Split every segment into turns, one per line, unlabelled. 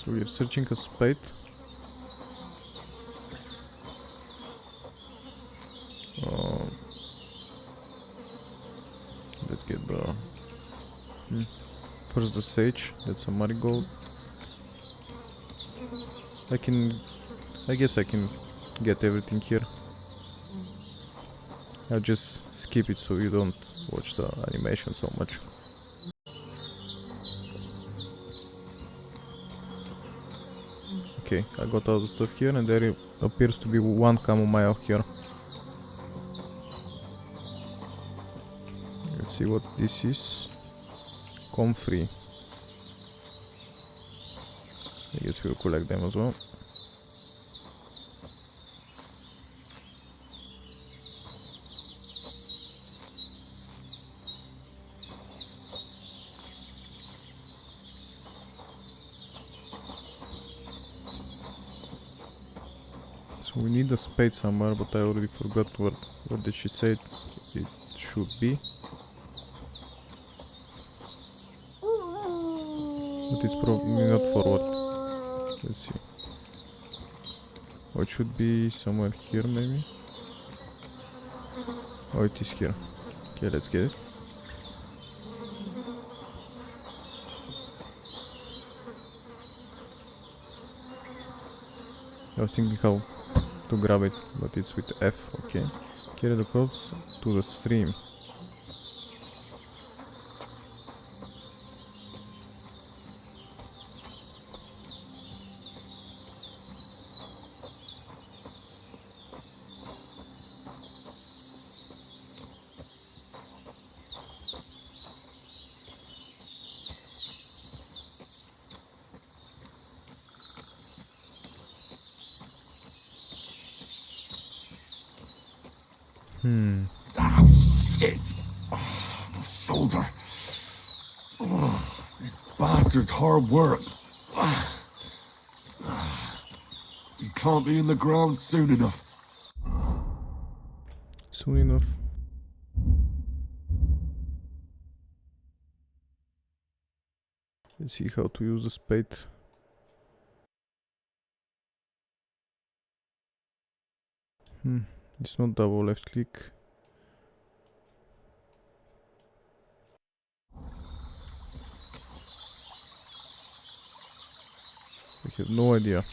So we're searching a spade. Let's get the... First the sage, that's a marigold. I guess I can get everything here. I'll just skip it so you don't watch the animation so much. Okay, I got all the stuff here and there appears to be one chamomile here. Let's see what this is. Comfrey. I guess we'll collect them as well. So we need a spade somewhere, but I already forgot what did she say it should be. But it's probably not forward. Let's see. Oh, it should be somewhere here maybe. Oh, it is here. Okay, let's get it. I was thinking how to grab it, but it's with F, okay. Carry the clothes to the stream.
Ah, shit! Oh, my shoulder. Oh, this bastard's hard work. You can't be in the ground soon enough.
Soon enough. Let's see how to use the spade. It's not double left click. I have no idea.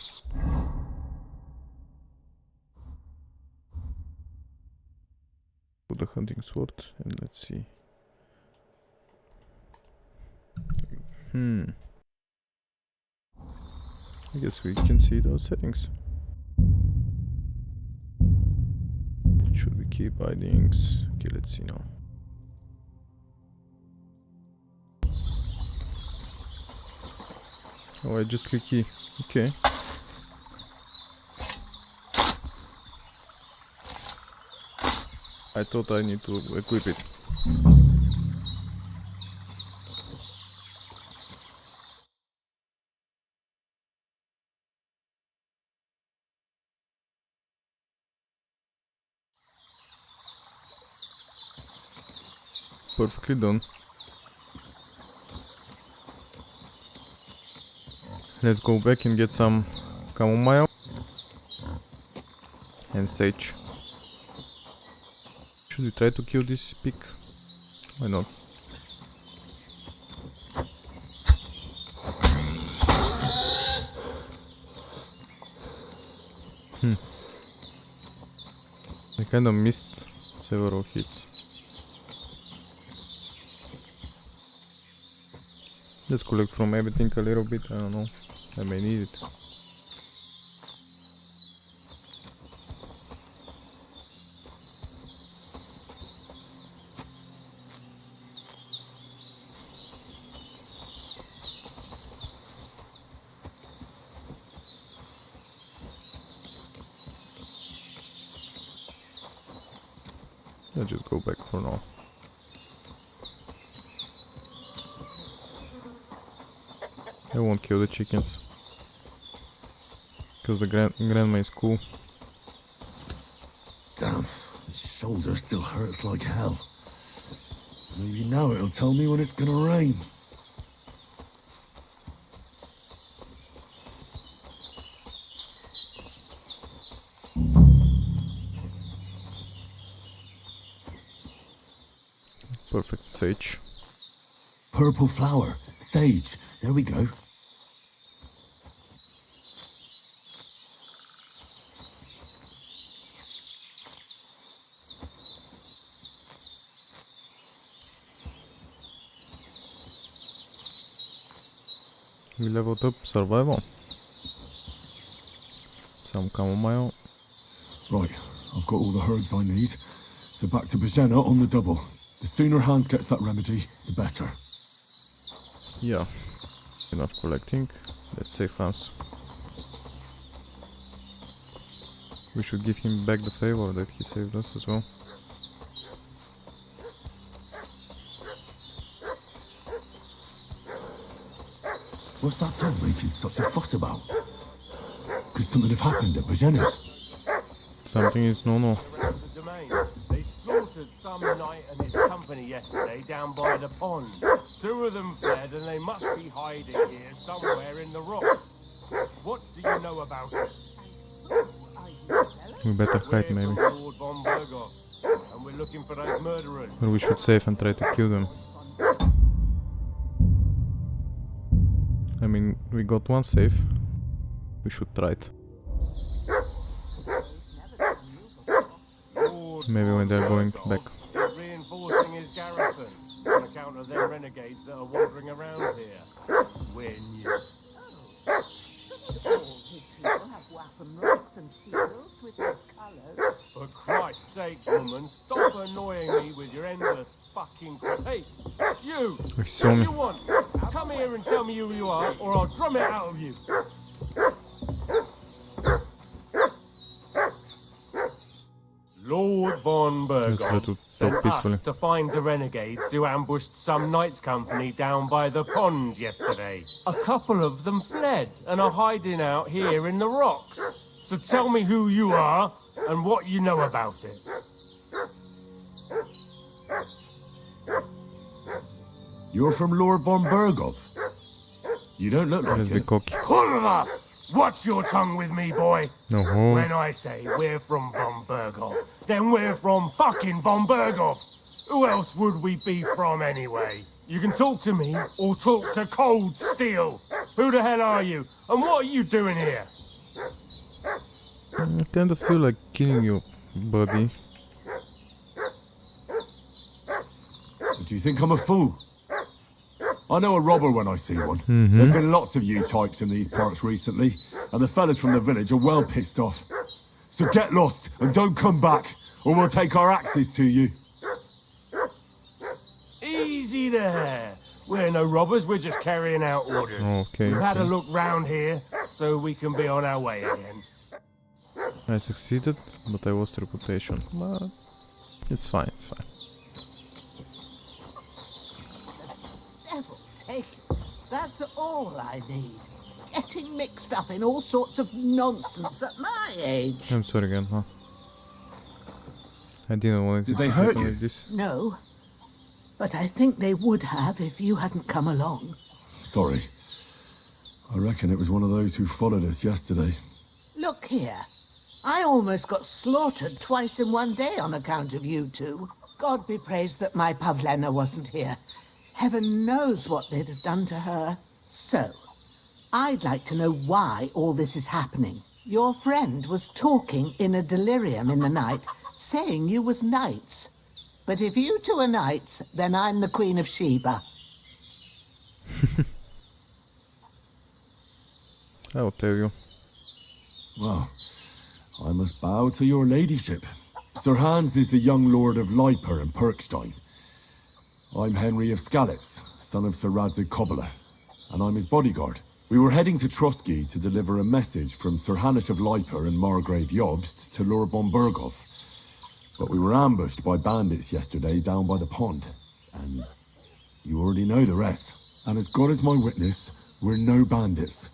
Put the hunting sword and let's see. I guess we can see those settings. Should we keep bindings? Okay, let's see now. Oh, I just click E. Okay. I thought I need to equip it. Perfectly done. Let's go back and get some chamomile and sage. Should we try to kill this pig? Why not? I kinda missed several hits. Let's collect from everything a little bit, I don't know, I may need it. I'll just go back for now. I won't kill the chickens. Because the grandma is cool.
Damn, his shoulder still hurts like hell. Maybe now it'll tell me when it's gonna rain.
Perfect. Sage.
Purple flower. Sage. There we go.
We leveled up survival. Some chamomile.
Right, I've got all the herbs I need. So back to Bozhena on the double. The sooner Hans gets that remedy, the better.
Yeah. Enough collecting. Let's save Hans. We should give him back the favor that he saved us as well.
What's that dog making such a fuss about? Could something have happened at Bozhena's?
Something is no.
The domain. They slaughtered some knight and his company yesterday down by the pond. 2 of them fled and they must be hiding here somewhere in the rocks. What do you know about it?
We better hide
We're
maybe.
from Lord von Berghoff, and we're looking for those murderers.
Or we should save and try to kill them. I mean, we got one save. We should try it.
Lord
Maybe when they're going
Berghoff
back.
is reinforcing his garrison on account of them renegades that are wandering around here. We're new.
All his people have weapon rocks and shields with their colours.
For Christ's sake, woman, stop annoying me with your endless fucking... Hey, you!
We saw
What do
me.
you want? Come here and tell me who you are, or I'll drum it out of you. Lord von
Let's try to
Berghoff sent
talk peacefully.
us to find the renegades who ambushed some knights' company down by the pond yesterday. A couple of them fled and are hiding out here in the rocks. So tell me who you are and what you know about it.
You're from Lord von Berghoff. You don't look like
Let's be
it.
cocky.
Kurva! Watch your tongue with me, boy.
No.
When I say we're from von Berghoff, then we're from fucking von Berghoff. Who else would we be from anyway? You can talk to me or talk to cold steel. Who the hell are you? And what are you doing here?
I kind of feel like killing you, buddy.
Do you think I'm a fool? I know a robber when I see one. There's been lots of you types in these parts recently, and the fellas from the village are well pissed off. So get lost and don't come back, or we'll take our axes to you.
Easy there. We're no robbers, we're just carrying out orders.
Okay,
We've had a
okay.
look round here, so we can be on our way again.
I succeeded, but I lost reputation. But it's fine, it's fine.
Devil take it. That's all I need. Getting mixed up in all sorts of nonsense at my age.
I'm sorry again, huh? I didn't want it
Did
to
they
happen
hurt you?
like this.
No. But I think they would have if you hadn't come along.
Sorry. I reckon it was one of those who followed us yesterday.
Look here. I almost got slaughtered twice in one day on account of you two. God be praised that my Pavlena wasn't here. Heaven knows what they'd have done to her. So, I'd like to know why all this is happening. Your friend was talking in a delirium in the night, saying you was knights. But if you two are knights, then I'm the Queen of Sheba.
I'll tell you.
Well, I must bow to your ladyship. Sir Hans is the young lord of Leiper and Perkstein. I'm Henry of Skalitz, son of Sir Radzig Cobbler, and I'm his bodyguard. We were heading to Trotsky to deliver a message from Sir Hanish of Leiper and Margrave Jobst to Lord von Berghoff. But we were ambushed by bandits yesterday down by the pond, and you already know the rest. And as God is my witness, we're no bandits.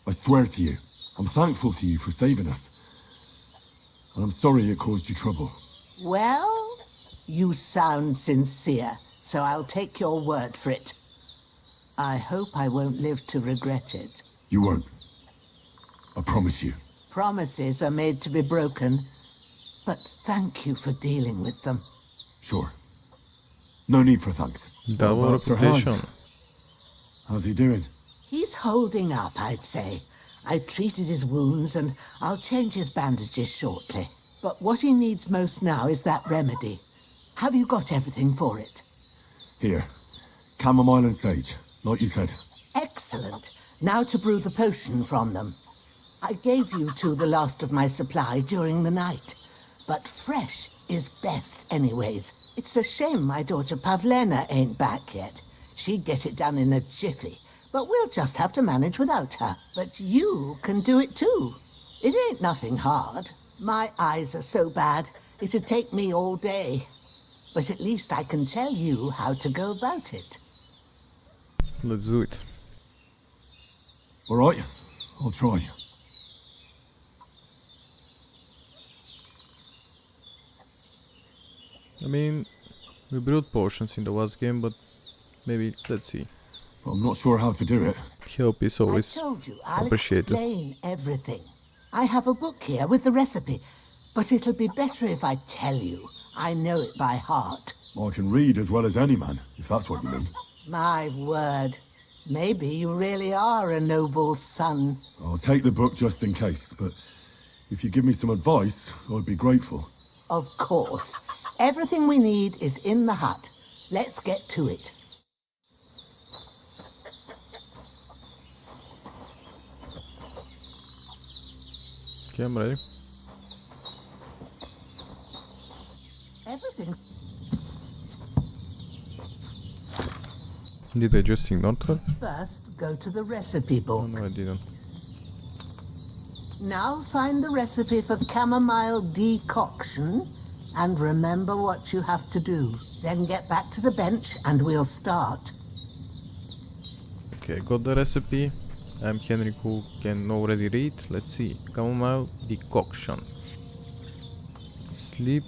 I swear to you, I'm thankful to you for saving us. And I'm sorry it caused you trouble.
Well, you sound sincere, so I'll take your word for it. I hope I won't live to regret it.
You won't. I promise you.
Promises are made to be broken, but thank you for dealing with them.
Sure. No need for thanks.
Double
What about Sir Hans?
reputation.
How's he doing?
He's holding up, I'd say. I treated his wounds and I'll change his bandages shortly. But what he needs most now is that remedy. Have you got everything for it?
Here. Chamomile and sage, like you said.
Excellent. Now to brew the potion from them. I gave you two the last of my supply during the night. But fresh is best anyways. It's a shame my daughter Pavlena ain't back yet. She'd get it done in a jiffy. But we'll just have to manage without her. But you can do it too. It ain't nothing hard. My eyes are so bad, it'd take me all day. But at least I can tell you how to go about it.
Let's do it.
Alright, I'll try.
I mean, we brewed potions in the last game, but maybe, let's see.
But I'm not sure how to do it.
Help is
I
always
told you, I'll
appreciated.
explain everything. I have a book here with the recipe, but it'll be better if I tell you. I know it by heart.
I can read as well as any man, if that's what you mean.
My word. Maybe you really are a noble son.
I'll take the book just in case, but if you give me some advice, I'd be grateful.
Of course. Everything we need is in the hut. Let's get to it.
Okay, I'm ready.
Everything.
Did I just ignore her?
First, go to the recipe
Oh,
book.
no, I didn't.
Now find the recipe for chamomile decoction and remember what you have to do. Then get back to the bench and we'll start.
Okay, I got the recipe. I'm Henry who can already read. Let's see. Chamomile decoction. Sleep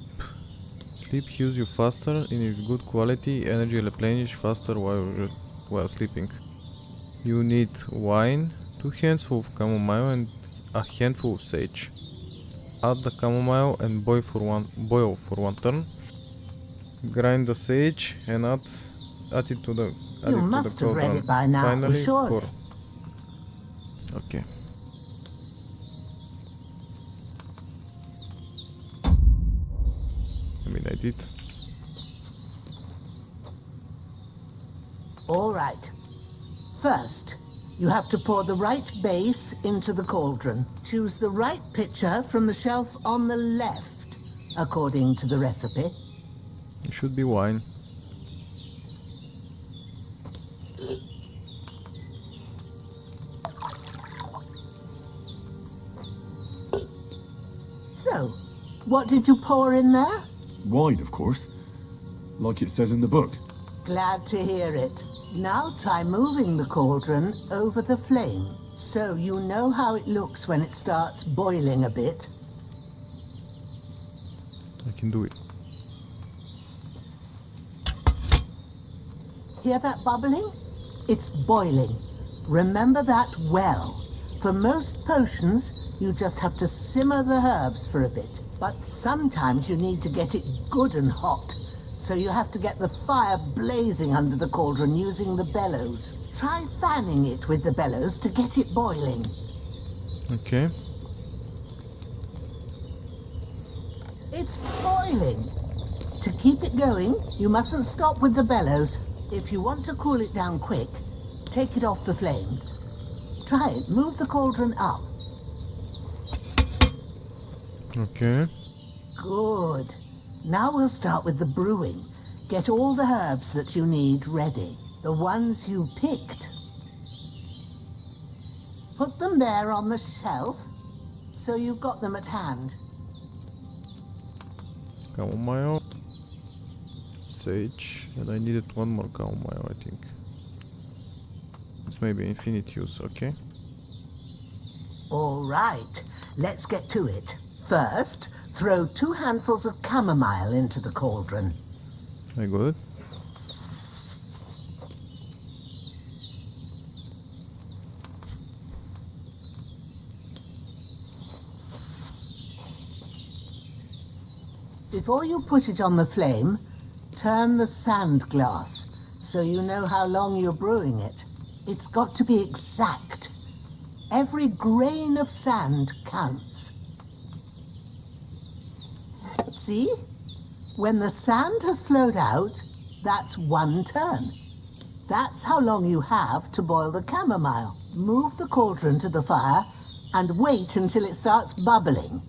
heals you faster and is good quality. Energy replenish faster while sleeping. You need wine, 2 handfuls of chamomile and a handful of sage. Add the chamomile and boil for one turn. Grind the sage and add it to the
must have read
cauldron.
it by now,
Finally,
surely.
pour. Okay. I mean, I did.
All right. First, you have to pour the right base into the cauldron. Choose the right pitcher from the shelf on the left, according to the recipe.
It should be wine.
So, what did you pour in there?
Wine, of course. Like it says in the book.
Glad to hear it. Now try moving the cauldron over the flame, so you know how it looks when it starts boiling a bit.
I can do it.
Hear that bubbling? It's boiling. Remember that well. For most potions, you just have to simmer the herbs for a bit. But sometimes you need to get it good and hot. So you have to get the fire blazing under the cauldron using the bellows. Try fanning it with the bellows to get it boiling.
Okay.
It's boiling. To keep it going, you mustn't stop with the bellows. If you want to cool it down quick, take it off the flames. Try it. Move the cauldron up.
Okay.
Good. Now we'll start with the brewing. Get all the herbs that you need ready. The ones you picked. Put them there on the shelf, so you've got them at hand.
Chamomile. Sage. And I needed one more chamomile, I think. It's maybe infinite use, okay?
All right. Let's get to it. First, throw 2 handfuls of chamomile into the cauldron.
I got it.
Before you put it on the flame, turn the sand glass so you know how long you're brewing it. It's got to be exact. Every grain of sand counts. See? When the sand has flowed out, that's 1 turn. That's how long you have to boil the chamomile. Move the cauldron to the fire and wait until it starts bubbling.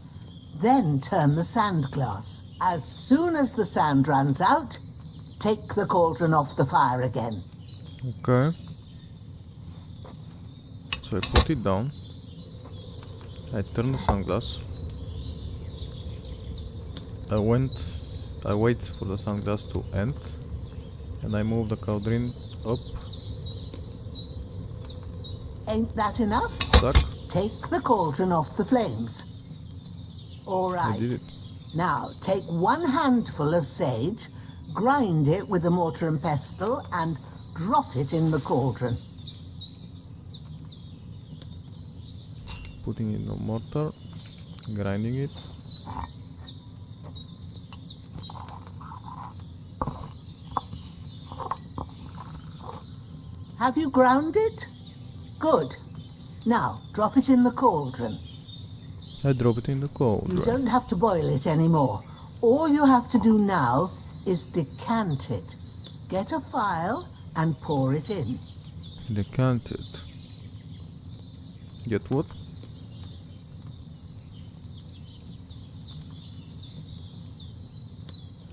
Then turn the sand glass. As soon as the sand runs out, take the cauldron off the fire again.
Okay. So I put it down. I turn the sunglass. I wait for the sunglass to end. And I move the cauldron up.
Ain't that enough?
Stuck.
Take the cauldron off the flames. All right.
I did it.
Now, take 1 handful of sage, grind it with a mortar and pestle, and drop it in the cauldron.
Putting it in the mortar. Grinding it.
Have you ground it? Good. Now, drop it in the cauldron.
I drop it in the cauldron.
You don't have to boil it anymore. All you have to do now is decant it. Get a phial and pour it in.
Decant it. Get what?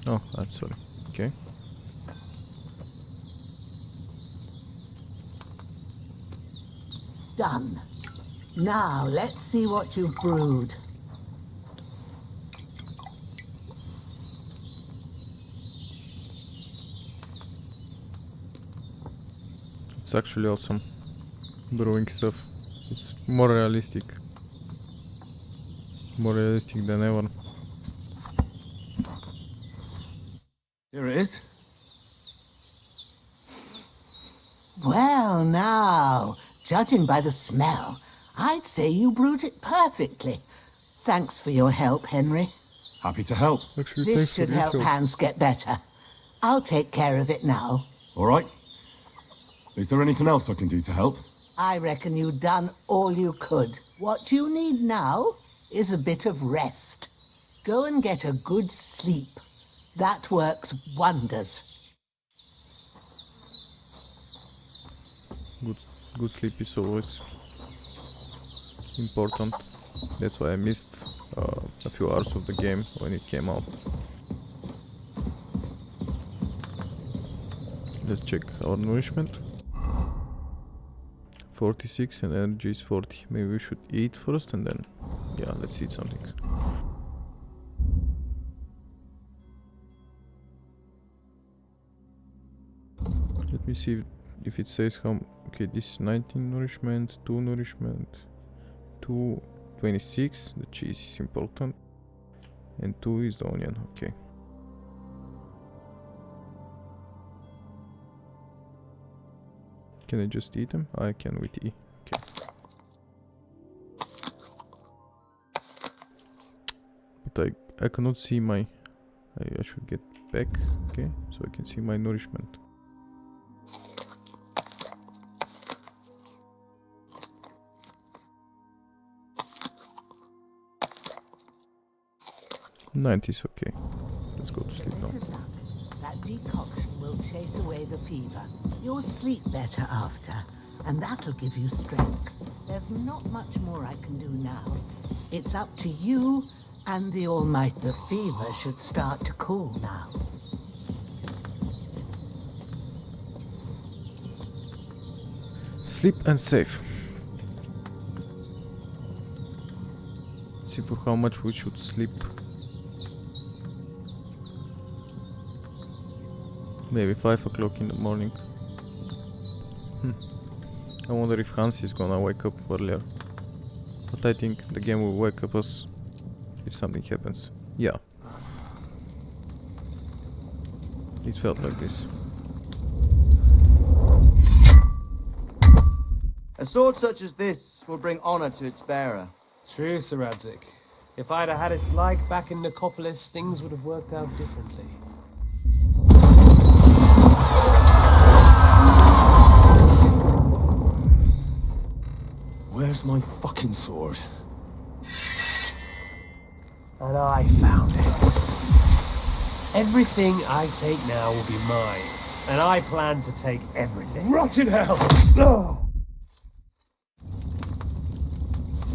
Oh, I'm sorry. Okay.
Done. Now, let's see what you've brewed.
It's actually awesome. Brewing stuff. It's more realistic. More realistic than ever.
Here it is.
Well, now, judging by the smell, I'd say you brewed it perfectly. Thanks for your help, Henry.
Happy to help.
Actually,
This
thanks for
should
the
help
help.
Hans get better. I'll take care of it now.
All right. Is there anything else I can do to help?
I reckon you've done all you could. What you need now is a bit of rest. Go and get a good sleep. That works wonders.
Good sleep is always important. That's why I missed a few hours of the game when it came out. Let's check our nourishment. 46 and energy is 40. Maybe we should eat first and then... Yeah, let's eat something. Let me see if it says how... Okay, this is 19 nourishment, 2 nourishment, 2, 26. The cheese is important. And 2 is the onion, okay. Can I just eat them? I can with E. Okay. But I cannot see my... I should get back, okay, so I can see my nourishment. Is okay. Let's go to sleep now.
Better luck. That decoction will chase away the fever. You'll sleep better after, and that'll give you strength. There's not much more I can do now. It's up to you and the Almighty. The fever should start to cool now.
Sleep and save. See for how much we should sleep. Maybe 5 o'clock in the morning. I wonder if Hans is gonna wake up earlier. But I think the game will wake up us if something happens. Yeah. It felt like this.
A sword such as this will bring honor to its bearer.
True, Sir Radzik. If I'd have had it like back in Nicopolis, things would have worked out differently.
Where's my fucking sword?
And I found it. Everything I take now will be mine, and I plan to take everything.
Rotted hell!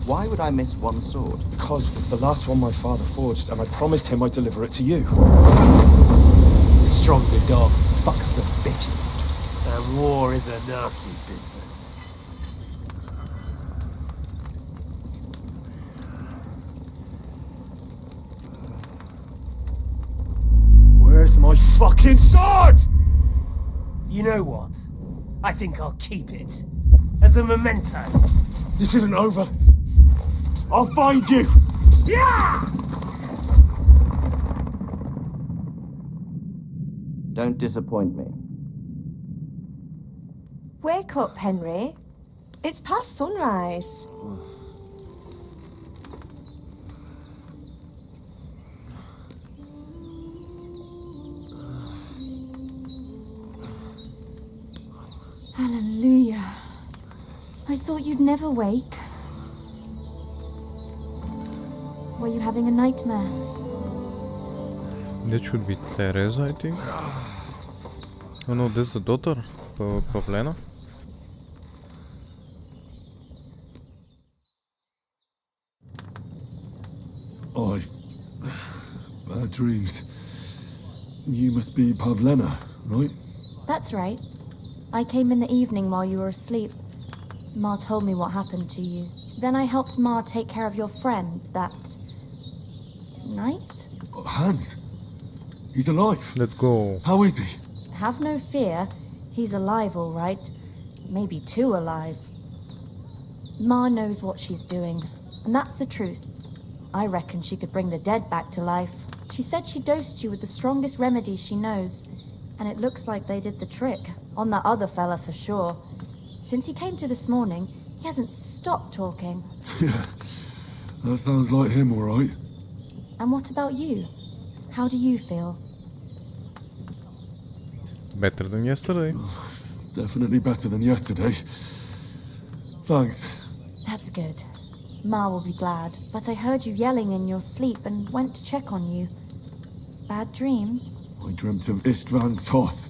Why would I miss one sword?
Because it's the last one my father forged, and I promised him I'd deliver it to you.
Stronger dog fucks the bitches, and war is a nasty business.
Where's my fucking sword?
You know what? I think I'll keep it. As a memento.
This isn't over. I'll find you!
Yeah!
Don't disappoint me.
Wake up, Henry. It's past sunrise. Hallelujah. I thought you'd never wake. Were you having a nightmare?
That should be Teresa, I think. Oh no, this is the daughter, Pavlena.
Bad dreams. You must be Pavlena, right?
That's right. I came in the evening while you were asleep. Ma told me what happened to you. Then I helped Ma take care of your friend that night?
Oh, Hans. He's alive.
Let's go.
How is he?
Have no fear. He's alive, all right. Maybe too alive. Ma knows what she's doing, and that's the truth. I reckon she could bring the dead back to life. She said she dosed you with the strongest remedies she knows, and it looks like they did the trick. On that other fella for sure. Since he came to this morning, he hasn't stopped talking.
Yeah, that sounds like him, all right.
And what about you? How do you feel?
Better than yesterday.
Definitely better than yesterday. Thanks.
That's good. Ma will be glad, but I heard you yelling in your sleep and went to check on you. Bad dreams?
I dreamt of Istvan Toth,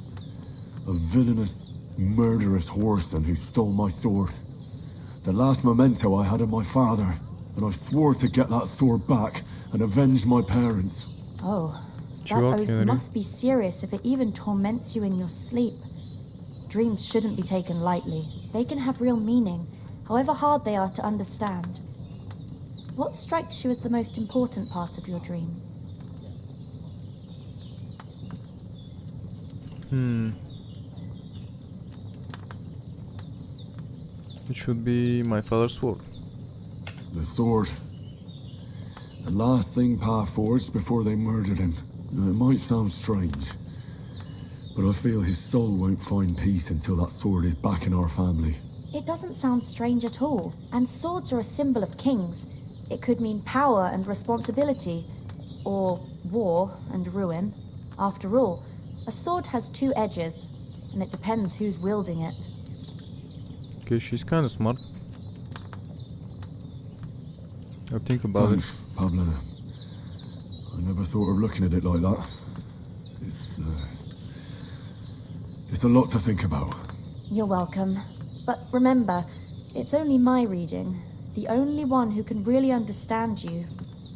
a villainous, murderous whoreson who stole my sword. The last memento I had of my father, and I swore to get that sword back and avenge my parents.
Oh, that
Sure,
oath
Kennedy.
must be serious if it even torments you in your sleep. Dreams shouldn't be taken lightly. They can have real meaning, however hard they are to understand. What strikes you as the most important part of your dream?
It should be my father's sword.
The sword. The last thing Pa forged before they murdered him. Now, it might sound strange, but I feel his soul won't find peace until that sword is back in our family.
It doesn't sound strange at all, and swords are a symbol of kings. It could mean power and responsibility, or war and ruin. After all, a sword has two edges, and it depends who's wielding it.
Okay, she's kind of smart. I'll think about
Thanks, Pavlena. I never thought of looking at it like that. It's a lot to think about.
You're welcome. But remember, it's only my reading. The only one who can really understand you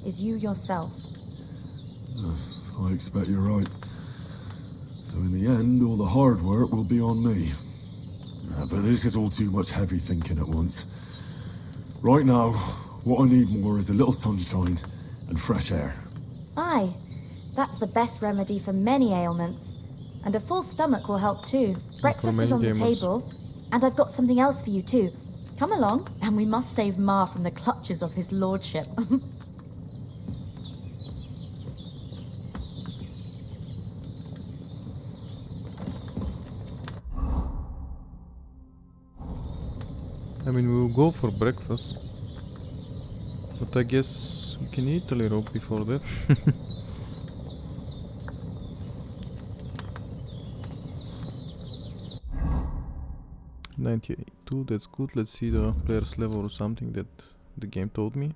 is you yourself.
I expect you're right. So in the end, all the hard work will be on me. But this is all too much heavy thinking at once. Right now, what I need more is a little sunshine and fresh air.
Aye, that's the best remedy for many ailments. And a full stomach will help too. Breakfast is on the
many ailments.
table, and I've got something else for you too. Come along, and we must save Ma from the clutches of his lordship.
I mean, we'll go for breakfast. But I guess we can eat a little before that. 92, that's good. Let's see the player's level or something that the game told me.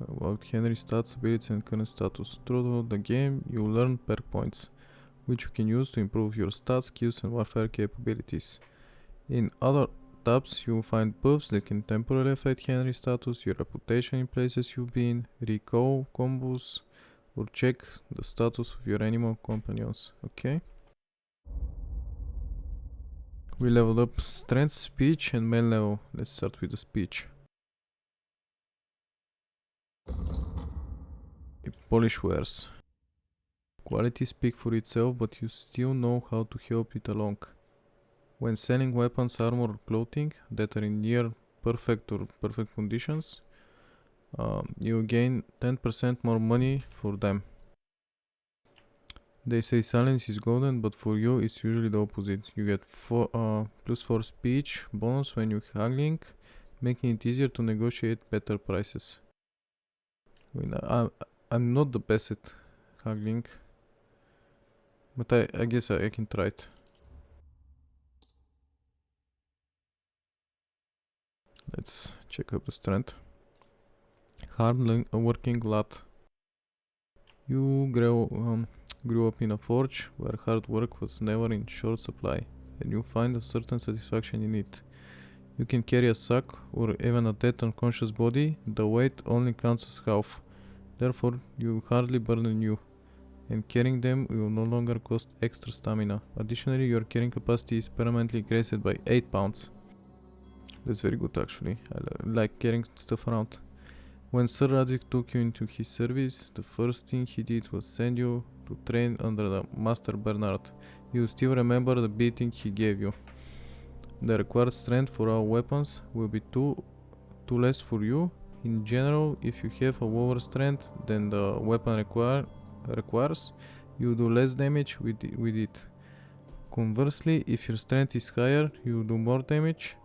About Henry's stats, abilities and current status. Throughout the game, you learn perk points, which you can use to improve your stats, skills and warfare capabilities. In other tabs, you will find buffs that can temporarily affect Henry's status, your reputation in places you've been, recall combos, or check the status of your animal companions. Okay. We leveled up strength, speech and main level. Let's start with the speech. Polish wares. Quality speaks for itself, but you still know how to help it along. When selling weapons, armor or clothing that are in near perfect or perfect conditions, you gain 10% more money for them. They say silence is golden, but for you it's usually the opposite. You get +4 speech bonus when you're haggling, making it easier to negotiate better prices. I mean, I'm not the best at haggling, but I guess I can try it. Let's check up the strength. Hard working lad. You grew up in a forge where hard work was never in short supply, and you find a certain satisfaction in it. You can carry a sack or even a dead unconscious body, the weight only counts as half, therefore you hardly burden you, and carrying them will no longer cost extra stamina. Additionally, your carrying capacity is permanently increased by 8 pounds. That's very good actually, I like carrying stuff around. When Sir Radzik took you into his service, the first thing he did was send you to train under the Master Bernard. You still remember the beating he gave you. The required strength for our weapons will be two less for you. In general, if you have a lower strength than the weapon requires, you do less damage with it. Conversely, if your strength is higher, you do more damage.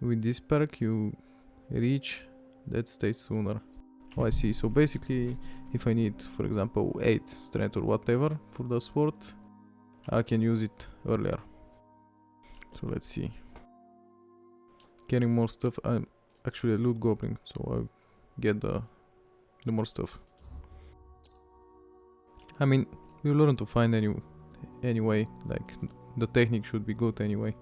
With this perk, you reach that state sooner. Oh, I see. So basically, if I need, for example, 8 strength or whatever for the sword, I can use it earlier. So let's see. Getting more stuff. I'm actually a loot goblin, so I'll get the more stuff. I mean, we learn to find anyway. Like the technique should be good anyway.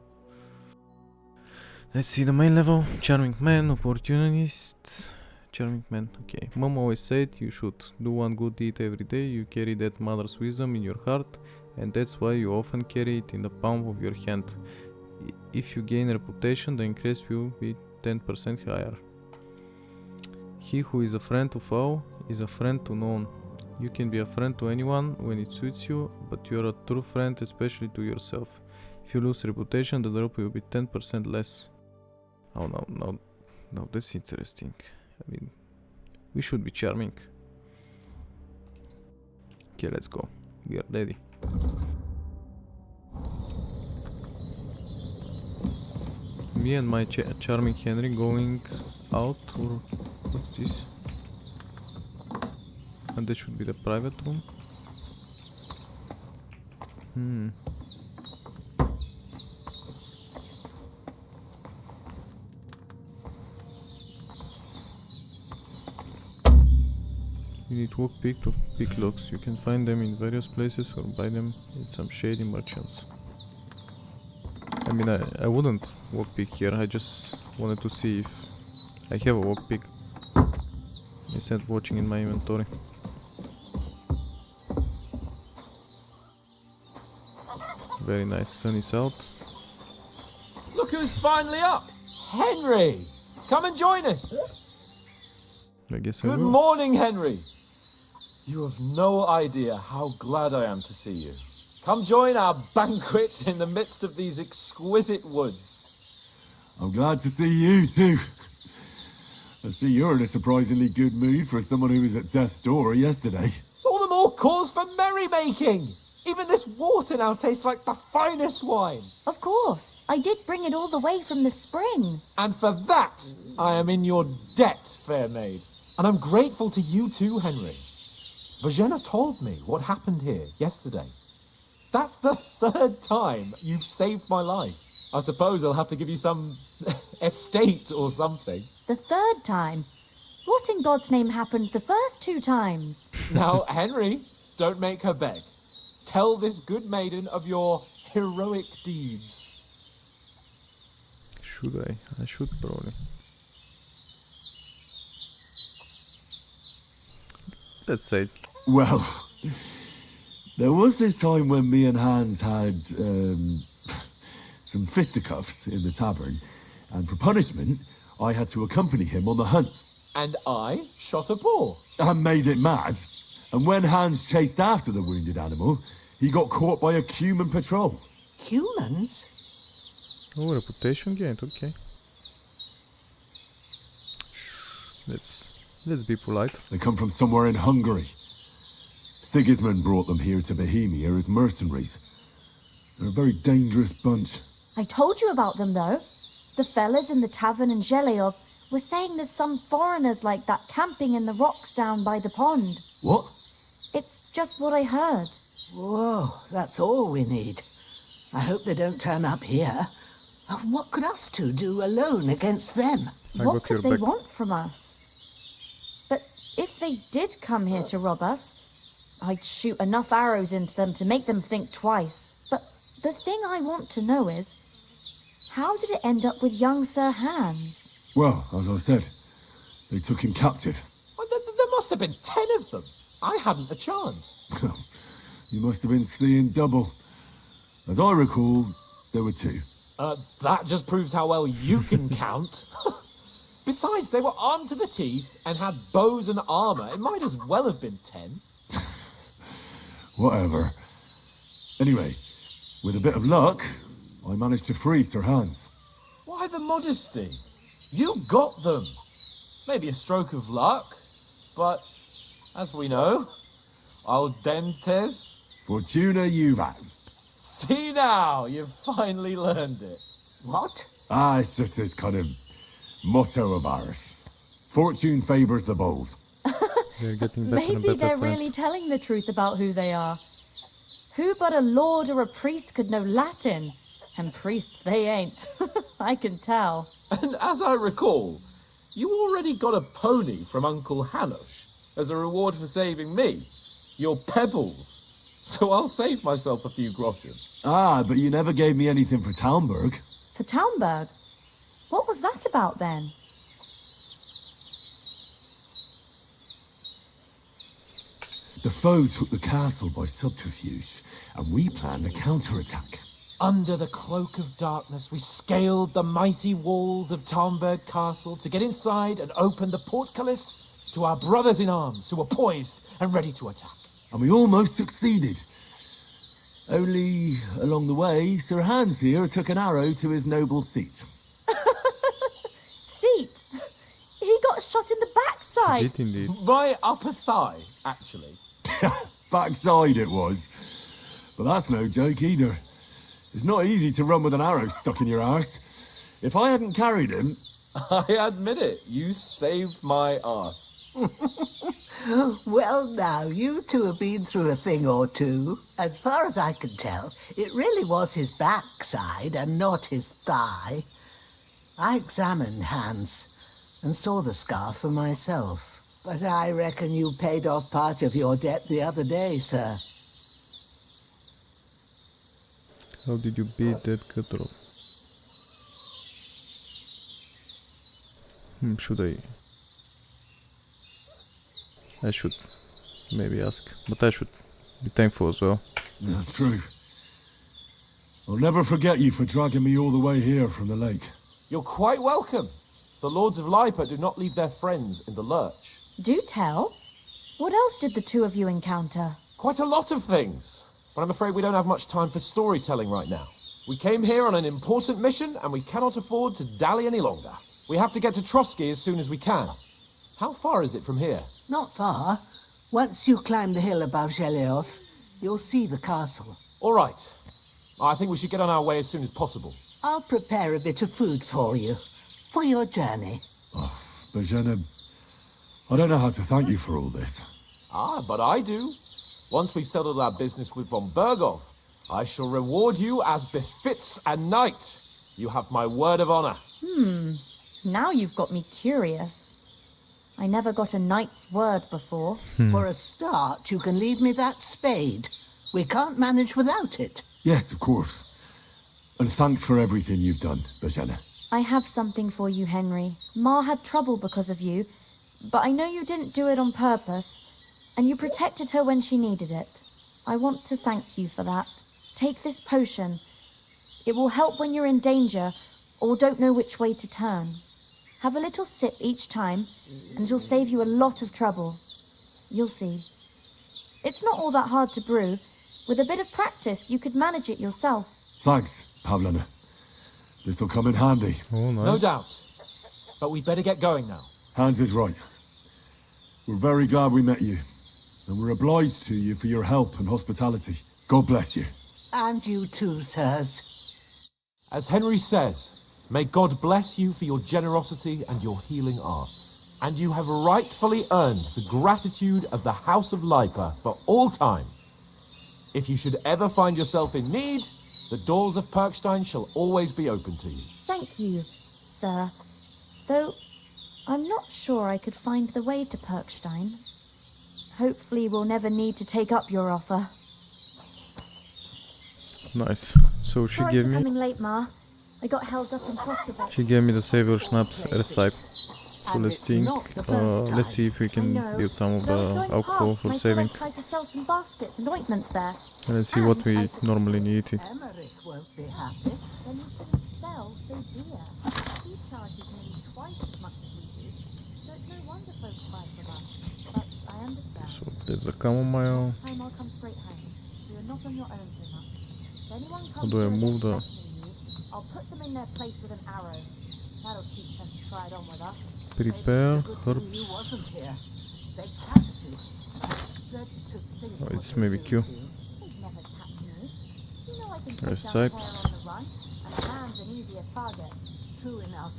Let's see the main level. Charming man, opportunist. Charming man, okay. Mom always said you should do one good deed every day. You carry that mother's wisdom in your heart, and that's why you often carry it in the palm of your hand. If you gain reputation, the increase will be 10% higher. He who is a friend of all is a friend to none. You can be a friend to anyone when it suits you, but you are a true friend especially to yourself. If you lose reputation, the drop will be 10% less. Oh no, that's interesting. I mean, we should be charming. Okay, let's go. We are ready. Me and my charming Henry going out, or what's this? And that should be the private room. You need walk pick to pick locks. You can find them in various places or buy them in some shady merchants. I mean, I wouldn't walk pick here. I just wanted to see if I have a walk pick instead of watching in my inventory. Very nice. Sun is out.
Look who's finally up! Henry! Come and join us!
I guess I
Good
will.
morning, Henry! You have no idea how glad I am to see you. Come join our banquet in the midst of these exquisite woods.
I'm glad to see you too. I see you're in a surprisingly good mood for someone who was at death's door yesterday.
It's all the more cause for merrymaking! Even this water now tastes like the finest wine.
Of course. I did bring it all the way from the spring.
And for that, I am in your debt, fair maid. And I'm grateful to you too, Henry. Bozhena told me what happened here yesterday. That's the third time you've saved my life. I suppose I'll have to give you some estate or something.
The third time? What in God's name happened the first 2 times?
Now, Henry, don't make her beg. Tell this good maiden of your heroic deeds.
Should I? I should probably. Let's say.
Well, there was this time when me and Hans had some fisticuffs in the tavern, and for punishment, I had to accompany him on the hunt.
And I shot a boar.
And made it mad. And when Hans chased after the wounded animal, he got caught by a human patrol.
Humans?
Oh, reputation gained, okay. Let's be polite.
They come from somewhere in Hungary. Sigismund brought them here to Bohemia as mercenaries. They're a very dangerous bunch.
I told you about them, though. The fellas in the tavern in Zheleov were saying there's some foreigners like that camping in the rocks down by the pond.
What?
It's just what I heard.
Whoa, that's all we need. I hope they don't turn up here. What could us two do alone against them?
I
What
got your
could they
back.
want from us? But if they did come here to rob us, I'd shoot enough arrows into them to make them think twice. But the thing I want to know is, how did it end up with young Sir Hans?
Well, as I said, they took him captive.
Well, there must have been 10 of them. I hadn't a chance.
You must have been seeing double. As I recall, there were 2.
That just proves how well you can count. Besides, they were armed to the teeth and had bows and armor. It might as well have been 10.
Whatever. Anyway, with a bit of luck, I managed to free Sir Hans.
Why the modesty? You got them. Maybe a stroke of luck, but as we know, al dentes.
Fortuna juvat.
See now, you've finally learned it.
What?
It's just this kind of motto of ours. Fortune favors the bold.
They're getting better and
Maybe
better
they're
friends.
really telling the truth about who they are. Who but a lord or a priest could know Latin? And priests they ain't. I can tell.
And as I recall, you already got a pony from Uncle Hanush as a reward for saving me. Your pebbles. So I'll save myself a few groschen.
But you never gave me anything for Talmberg.
For Talmberg? What was that about then?
The foe took the castle by subterfuge, and we planned a counterattack.
Under the cloak of darkness, we scaled the mighty walls of Talmberg Castle to get inside and open the portcullis to our brothers in arms who were poised and ready to attack.
And we almost succeeded. Only, along the way, Sir Hans here took an arrow to his noble seat.
Seat? He got shot in the backside.
Did indeed.
My upper thigh, actually.
Backside it was. But that's no joke either. It's not easy to run with an arrow stuck in your arse. If I hadn't carried him...
I admit it, you saved my arse.
Well, now, you two have been through a thing or two. As far as I can tell, it really was his backside and not his thigh. I examined Hans and saw the scar for myself. But I reckon you paid off part of your debt the other day, sir.
How did you beat that cutter? Should I? I should maybe ask, but I should be thankful as well.
Yeah, true. I'll never forget you for dragging me all the way here from the lake.
You're quite welcome. The Lords of Lipa do not leave their friends in the lurch.
Do tell. What else did the two of you encounter?
Quite a lot of things, but I'm afraid we don't have much time for storytelling right now. We came here on an important mission, and we cannot afford to dally any longer. We have to get to Trotsky as soon as we can. How far is it from here?
Not far. Once you climb the hill above Zheleov, you'll see the castle.
All right. I think we should get on our way as soon as possible.
I'll prepare a bit of food for you, for your journey.
Bozhena, I don't know how to thank you for all this.
But I do. Once we've settled our business with von Bergov, I shall reward you as befits a knight. You have my word of honor.
Now you've got me curious. I never got a knight's word before.
For a start, you can leave me that spade. We can't manage without it.
Yes, of course. And thanks for everything you've done, Bozhena.
I have something for you, Henry. Ma had trouble because of you, but I know you didn't do it on purpose, and you protected her when she needed it. I want to thank you for that. Take this potion. It will help when you're in danger or don't know which way to turn. Have a little sip each time, and it'll save you a lot of trouble. You'll see. It's not all that hard to brew. With a bit of practice, you could manage it yourself.
Thanks, Pavlena. This'll come in handy.
Oh, nice.
No doubt. But we better get going now.
Hans is right. We're very glad we met you. And we're obliged to you for your help and hospitality. God bless you.
And you too, sirs.
As Henry says, may God bless you for your generosity and your healing arts. And you have rightfully earned the gratitude of the House of Lipa for all time. If you should ever find yourself in need, the doors of Perkstein shall always be open to you.
Thank you, sir. Though, I'm not sure I could find the way to Perkstein. Hopefully we'll never need to take up your offer.
Nice. So she
Sorry
gave
for
me
coming late, Ma. I got held up in Koskobek.
she gave me the savior schnapps recipe. So
And
let's
it's
think.
not the first
Let's see
time.
if we can
I know,
build some of
but I was
the
going
alcohol
past
for
and I
saving.
thought I'd try to sell some baskets and ointments there.
And let's see what
And
we
I suppose
normally need.
Emmerich won't be happy.
Then you shouldn't sell so dear. He charges nearly twice as much as we do. So it's no wonder folks buy from us. But I understand.
So there's the chamomile.
Next time I'll come straight home. So you're not on your own so much. If anyone
How
comes
do I
to
move the...
threatening you, I'll put them in their place with an arrow. That'll teach them to try it on with us.
Prepare
Good thing you
herbs.
wasn't here. They catch you. Dread to think
Oh,
what
it's
they
maybe
do
Q.
to you.
They'd never catch me. You know I can take down
Recipes.
terror on the run, and a man's an easier target.
True enough.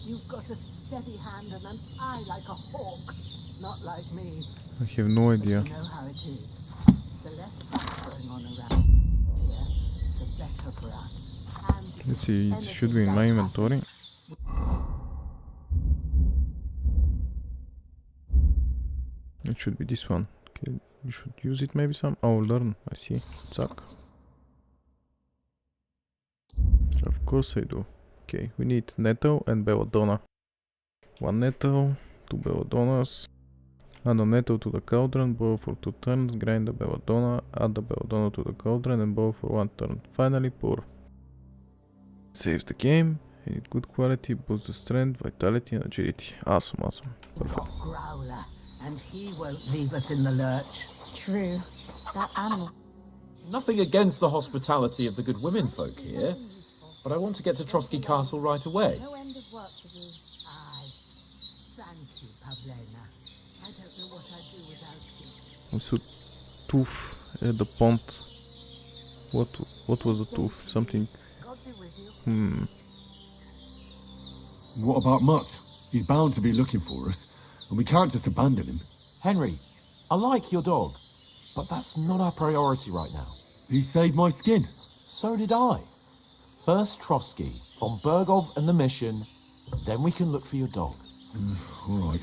You've got a steady hand and an eye like a hawk. Not like me.
I have no
But
idea.
you know how it is. The less stuff going on around here, the better for us. And
Let's see, it
anything
should be in my
does
inventory. It should be this one. Okay, we should use it maybe some. Oh, learn. I see. Zack. Of course I do. Okay, we need netto and belladonna. One netto, two belladonas. Add the netto to the cauldron, boil for 2 turns, grind the belladonna, add the belladonna to the cauldron and boil for 1 turn. Finally pour. Saves the game. I need good quality, boosts the strength, vitality and agility. Awesome, awesome. Perfect.
Growler, and he won't leave us in the lurch.
True. That animal.
Nothing against the hospitality of the good women folk here, but I want to get to Trotsky Castle right away.
No end of work to do.
Aye. Thank you, Pavlena. I don't know what I'd do without you.
Also, tooth at the pond. What was the tooth? Something.
God be with you.
What about Mutt? He's bound to be looking for us, and we can't just abandon him.
Henry, I like your dog, but that's not our priority right now.
He saved my skin.
So did I. First Trotsky, von Bergov and the mission, then we can look for your dog.
All right.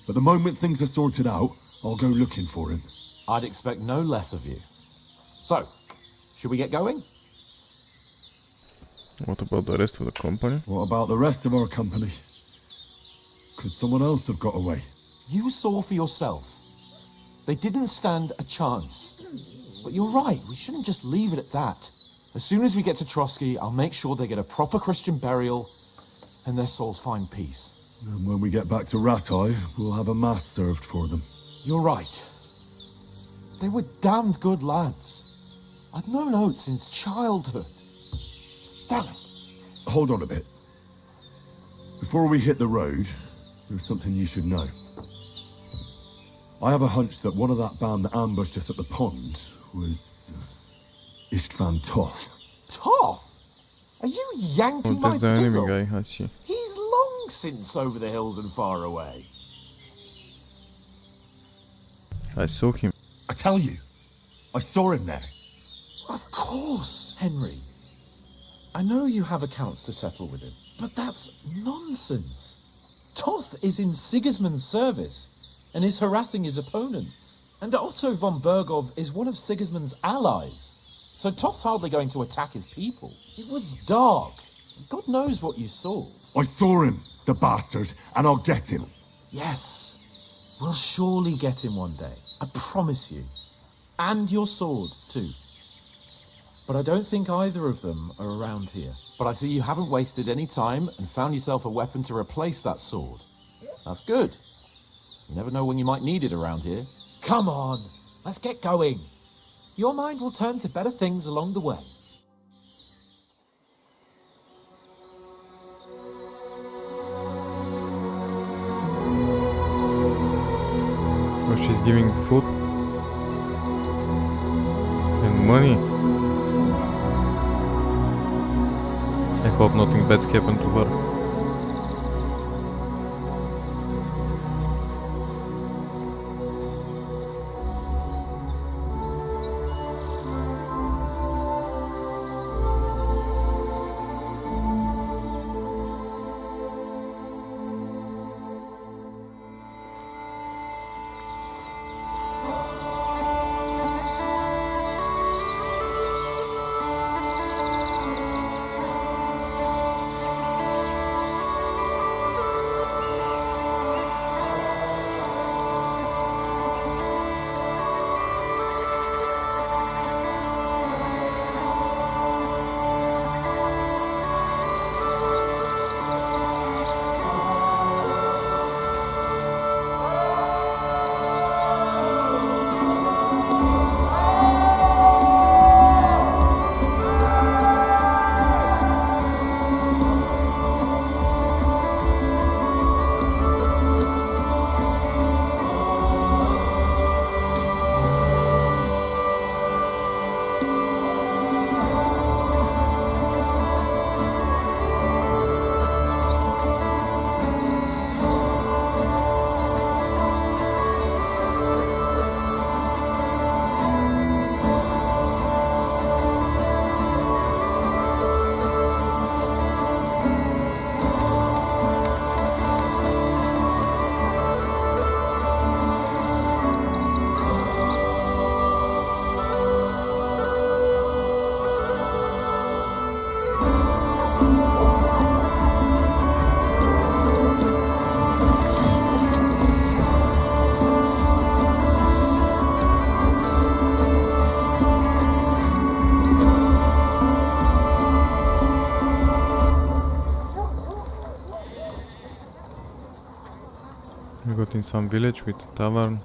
But the moment things are sorted out, I'll go looking for him.
I'd expect no less of you. So, should we get going?
What about the rest of the company?
What about the rest of our company? Could someone else have got away?
You saw for yourself. They didn't stand a chance. But you're right, we shouldn't just leave it at that. As soon as we get to Trotsky, I'll make sure they get a proper Christian burial and their souls find peace.
And when we get back to Ratai, we'll have a mass served for them.
You're right. They were damned good lads. I'd known Oates since childhood. Damn it.
Hold on a bit. Before we hit the road, there's something you should know. I have a hunch that one of that band that ambushed us at the pond was Istvan Toth.
Toth? Are you yanking
Oh,
my
that's the enemy
pizzle?
guy, I see.
He's long since over the hills and far away.
I saw him.
I tell you, I saw him there.
Of course, Henry. I know you have accounts to settle with him, but that's nonsense. Toth is in Sigismund's service and is harassing his opponents. And Otto von Bergov is one of Sigismund's allies. So Toth's hardly going to attack his people. It was dark. God knows what you saw.
I saw him, the bastard, and I'll get him.
Yes, we'll surely get him one day. I promise you. And your sword, too. But I don't think either of them are around here. But I see you haven't wasted any time and found yourself a weapon to replace that sword. That's good. You never know when you might need it around here. Come on, let's get going. Your mind will turn to better things along the way.
Oh, she's giving food and money. I hope nothing bad's happened to her. We got in some village with tavern.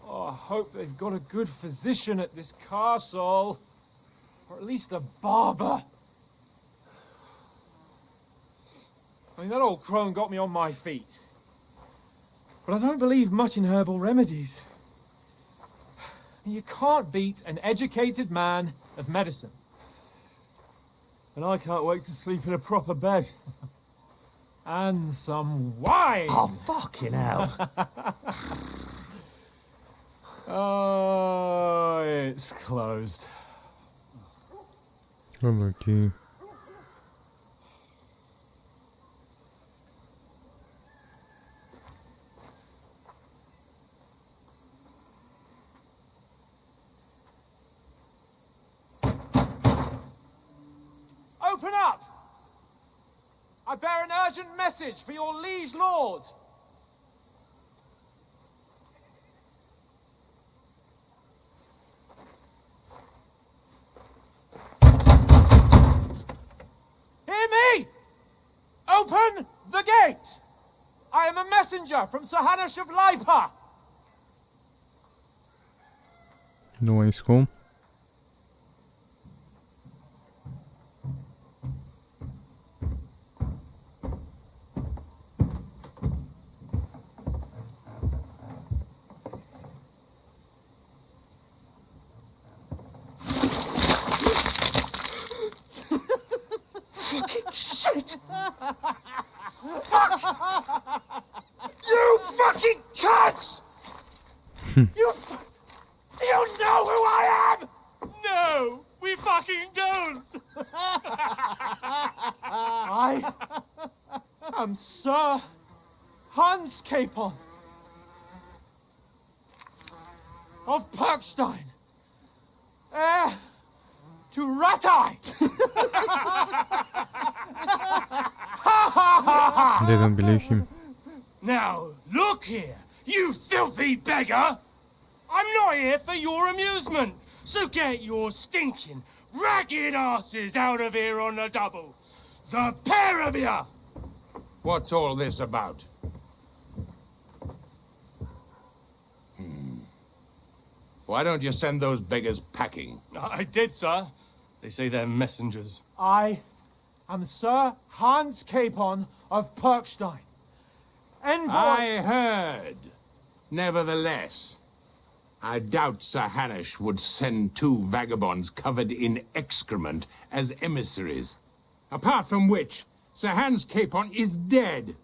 Oh, I hope they've got a good physician at this castle. Or at least a barber. I mean, that old crone got me on my feet. But I don't believe much in herbal remedies. You can't beat an educated man of medicine.
And I can't wait to sleep in a proper bed.
And some wine!
Oh, fucking hell.
Oh, it's closed.
Unlucky.
Open up! I bear an urgent message for your liege lord.
Wait! I am a messenger from Sir Hanush of Leipa!
No one is home.
Fucking shit! Fuck! You fucking cunts! You know who I am? No, we fucking don't!
I am Sir Hans Capon of Perkstein, heir to Ratai!
They don't believe him.
Now, look here, you filthy beggar! I'm not here for your amusement, so get your stinking, ragged asses out of here on the double. The pair of you!
What's all this about? Why don't you send those beggars packing?
I did, sir. They say they're messengers.
I am Sir Hans Capon of Perkstein, envoy...
I heard. Nevertheless, I doubt Sir Hanush would send two vagabonds covered in excrement as emissaries. Apart from which, Sir Hans Capon is dead.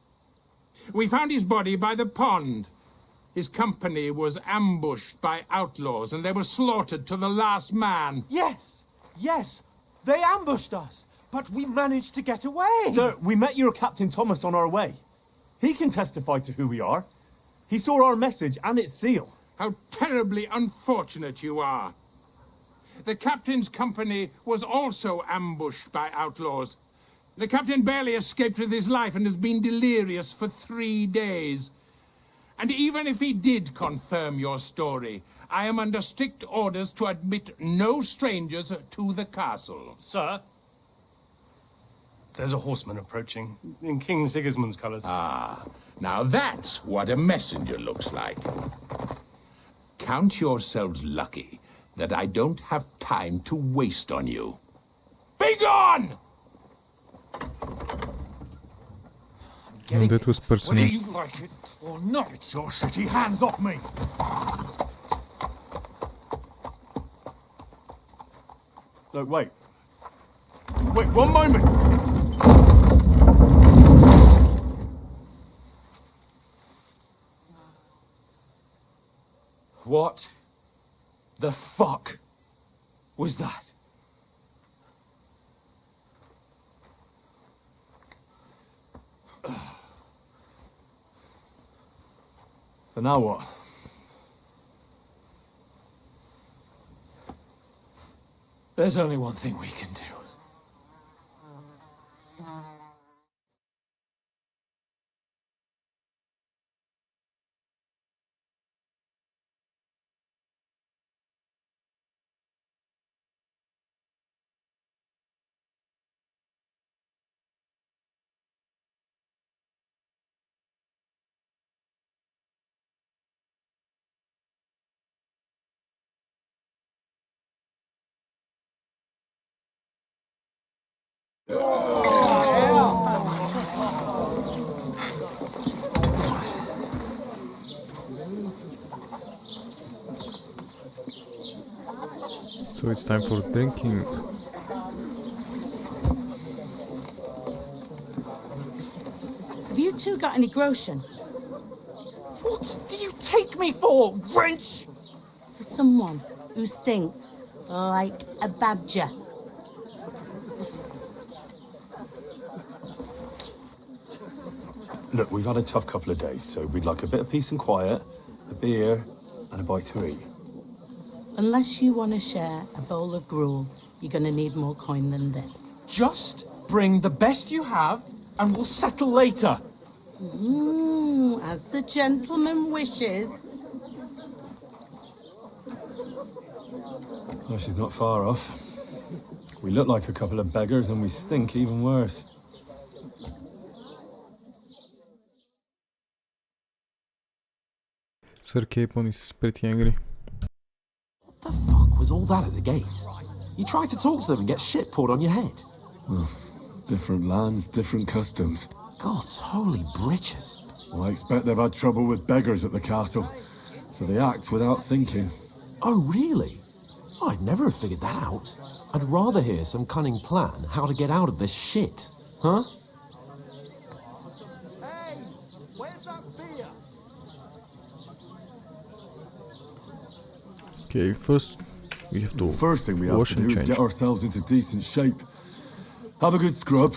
We found his body by the pond. His company was ambushed by outlaws, and they were slaughtered to the last man.
Yes, yes, they ambushed us, but we managed to get away.
Sir, we met your Captain Thomas on our way. He can testify to who we are. He saw our message and its seal.
How terribly unfortunate you are. The captain's company was also ambushed by outlaws. The captain barely escaped with his life and has been delirious for 3 days. And even if he did confirm your story, I am under strict orders to admit no strangers to the castle.
Sir, there's a horseman approaching, in King Sigismund's colours.
Ah, now that's what a messenger looks like. Count yourselves lucky that I don't have time to waste on you. Be gone!
And that was personal.
Whether you like it or not, it's your shitty hands off me!
Look, wait. Wait, one moment!
What the fuck was that?
So now what?
There's only one thing we can do.
So it's time for drinking.
Have you two got any groschen?
What do you take me for, wench?
For someone who stinks like a badger.
Look, we've had a tough couple of days, so we'd like a bit of peace and quiet, a beer, and a bite to eat.
Unless you want to share a bowl of gruel, you're going to need more coin than this.
Just bring the best you have, and we'll settle later.
As the gentleman wishes.
Well, she's not far off. We look like a couple of beggars, and we stink even worse.
Sir Capon is pretty angry.
What the fuck was all that at the gate? You try to talk to them and get shit poured on your head.
Well, different lands, different customs.
God's holy britches.
Well, I expect they've had trouble with beggars at the castle, so they act without thinking.
Oh, really? I'd never have figured that out. I'd rather hear some cunning plan how to get out of this shit. Huh?
Hey, where's that beer?
Okay, first we have to
First thing we have
wash
to do
and
is
change.
get ourselves into decent shape. Have a good scrub,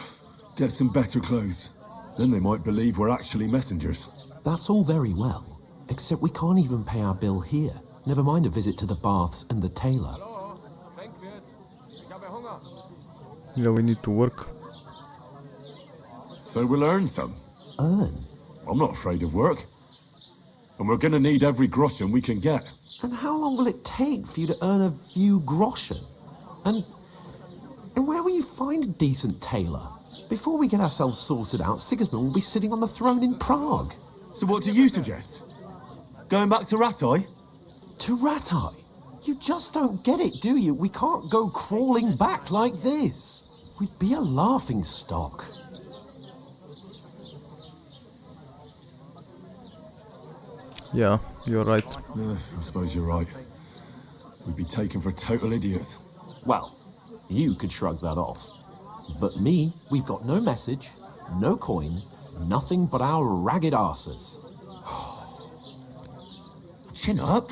get some better clothes. Then they might believe we're actually messengers.
That's all very well, except we can't even pay our bill here. Never mind a visit to the baths and the tailor.
Yeah, we need to work.
So we'll earn some.
Earn?
I'm not afraid of work. And we're gonna need every groschen we can get.
And how long will it take for you to earn a few groschen? And where will you find a decent tailor? Before we get ourselves sorted out, Sigismund will be sitting on the throne in Prague.
So what do you suggest? Going back to Ratai?
To Ratai? You just don't get it, do you? We can't go crawling back like this. We'd be a laughing stock.
Yeah, you're right.
I suppose you're right. We'd be taken for total idiots.
Well, you could shrug that off. But me, we've got no message, no coin, nothing but our ragged arses.
Chin up.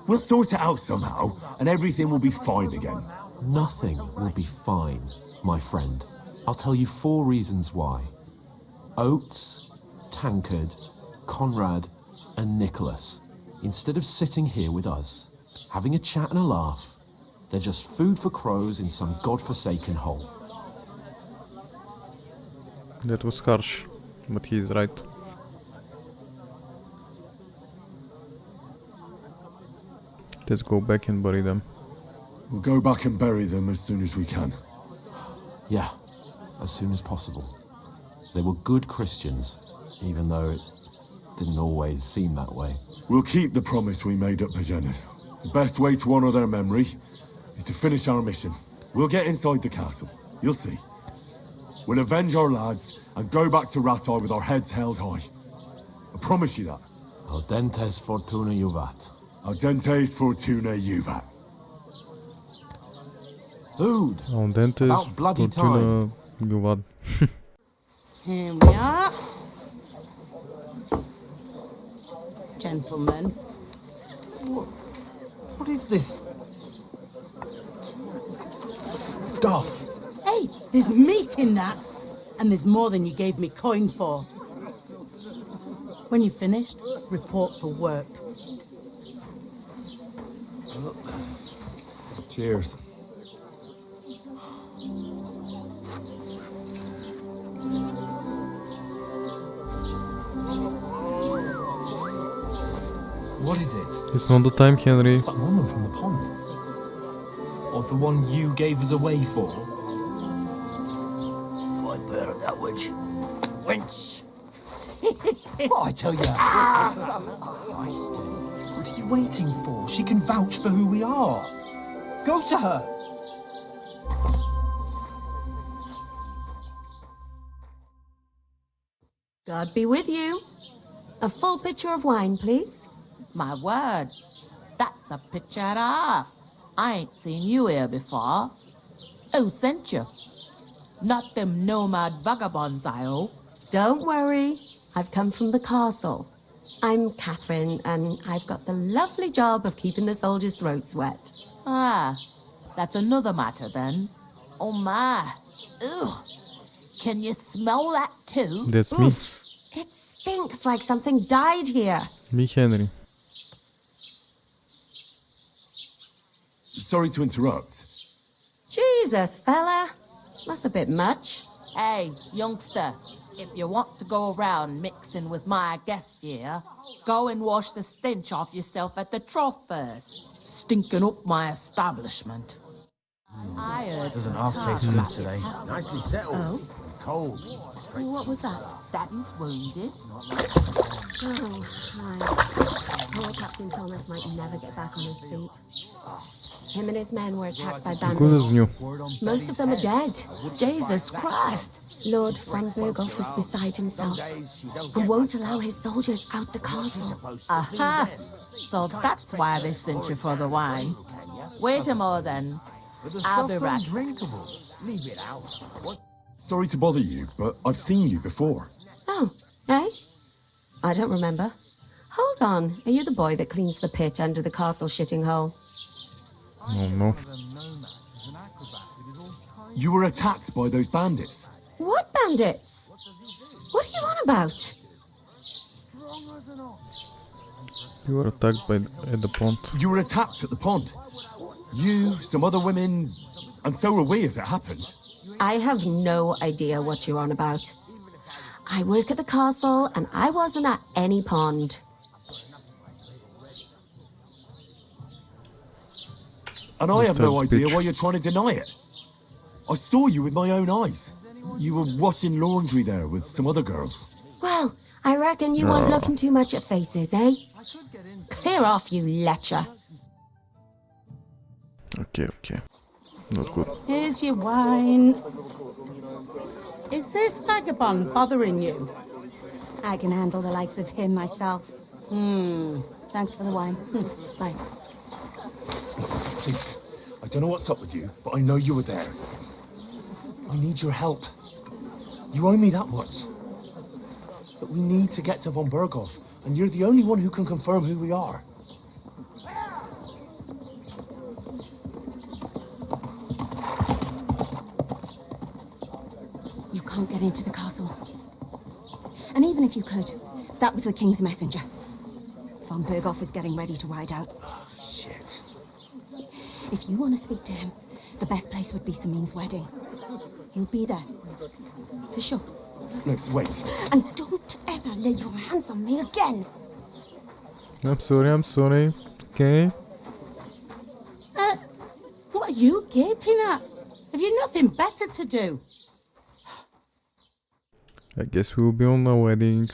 We'll sort it out somehow, and everything will be fine again.
Nothing will be fine, my friend. I'll tell you 4 reasons why. Oates, Tankard, Conrad, and Nicholas, instead of sitting here with us, having a chat and a laugh, they're just food for crows in some godforsaken hole.
That was harsh, but he's right. Let's go back and bury them.
We'll go back and bury them as soon as we can.
Yeah, as soon as possible. They were good Christians, even though it didn't always seem that way.
We'll keep the promise we made at Bozhena's. The best way to honor their memory is to finish our mission. We'll get inside the castle. You'll see. We'll avenge our lads and go back to Ratai with our heads held high. I promise you that.
Audentes fortuna juvat.
Audentes fortuna juvat.
Food!
Audentes
About bloody
fortuna juvat.
Here we are. Gentlemen.
What is this stuff?
Hey, there's meat in that. And there's more than you gave me coin for. When you're finished, report for work.
Cheers.
What is it?
It's not the time, Henry.
It's that woman from the pond. Or the one you gave us away for.
I bear that witch. Wench!
What I tell you? What are you waiting for? She can vouch for who we are. Go to her.
God be with you. A full pitcher of wine, please.
My word, that's a picture and a half. I ain't seen you here before. Who sent you? Not them nomad vagabonds, I hope.
Don't worry. I've come from the castle. I'm Catherine, and I've got the lovely job of keeping the soldiers' throats wet.
Ah, that's another matter then. Oh my. Ugh. Can you smell that too?
That's me.
It stinks like something died here.
Me, Henry.
Sorry to interrupt.
Jesus, fella. That's a bit much.
Hey, youngster, if you want to go around mixing with my guests here, go and wash the stench off yourself at the trough first. Stinking up my establishment. I heard
Doesn't half taste good today. Nicely settled.
Oh?
Cold.
What was that?
Daddy's wounded.
Oh, hi. Poor Captain Thomas might never get back on his feet. Him and his men were attacked by
Good as
bandits.
new.
Most of them are dead.
Jesus Christ!
Lord von Berghoff is beside himself and won't allow his soldiers out the castle.
Aha! So that's why they sent you for the wine. Wait a moment then. I'll be right.
Leave it out.
Sorry to bother you, but I've seen you before.
Oh, eh? I don't remember. Hold on. Are you the boy that cleans the pit under the castle shitting hole?
Oh no.
You were attacked by those bandits.
What bandits? What are you on about?
You were attacked at the pond.
You were attacked at the pond. You, some other women, and so were we, as it happened.
I have no idea what you're on about. I work at the castle, and I wasn't at any pond.
And I have no
Mr.
idea
Speech.
why you're trying to deny it. I saw you with my own eyes. You were washing laundry there with some other girls.
Well, I reckon you weren't looking too much at faces, eh? Clear off, you lecher.
Okay. Not good.
Here's your wine. Is this vagabond bothering you?
I can handle the likes of him myself. Thanks for the wine. Bye.
Please, I don't know what's up with you, but I know you were there. I need your help. You owe me that much. But we need to get to von Berghoff, and you're the only one who can confirm who we are.
You can't get into the castle. And even if you could, that was the king's messenger. Von Berghoff is getting ready to ride out.
Oh, shit.
If you want to speak to him, the best place would be Samin's wedding. He'll be there. For sure.
No, wait.
And don't ever lay your hands on me again.
I'm sorry. Okay.
What are you gaping at? Have you nothing better to do?
I guess we will be on my wedding.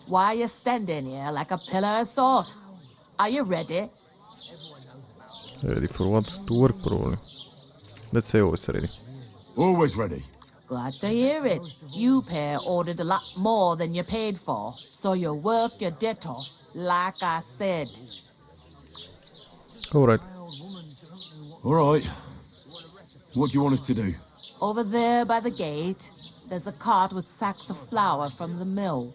Why are you standing here like a pillar of salt? Are you ready?
Ready for what? To work probably. Let's say always ready.
Always ready.
Glad to hear it. You pair ordered a lot more than you paid for, so you work your debt off, like I said.
Alright.
Alright. What do you want us to do?
Over there by the gate, there's a cart with sacks of flour from the mill.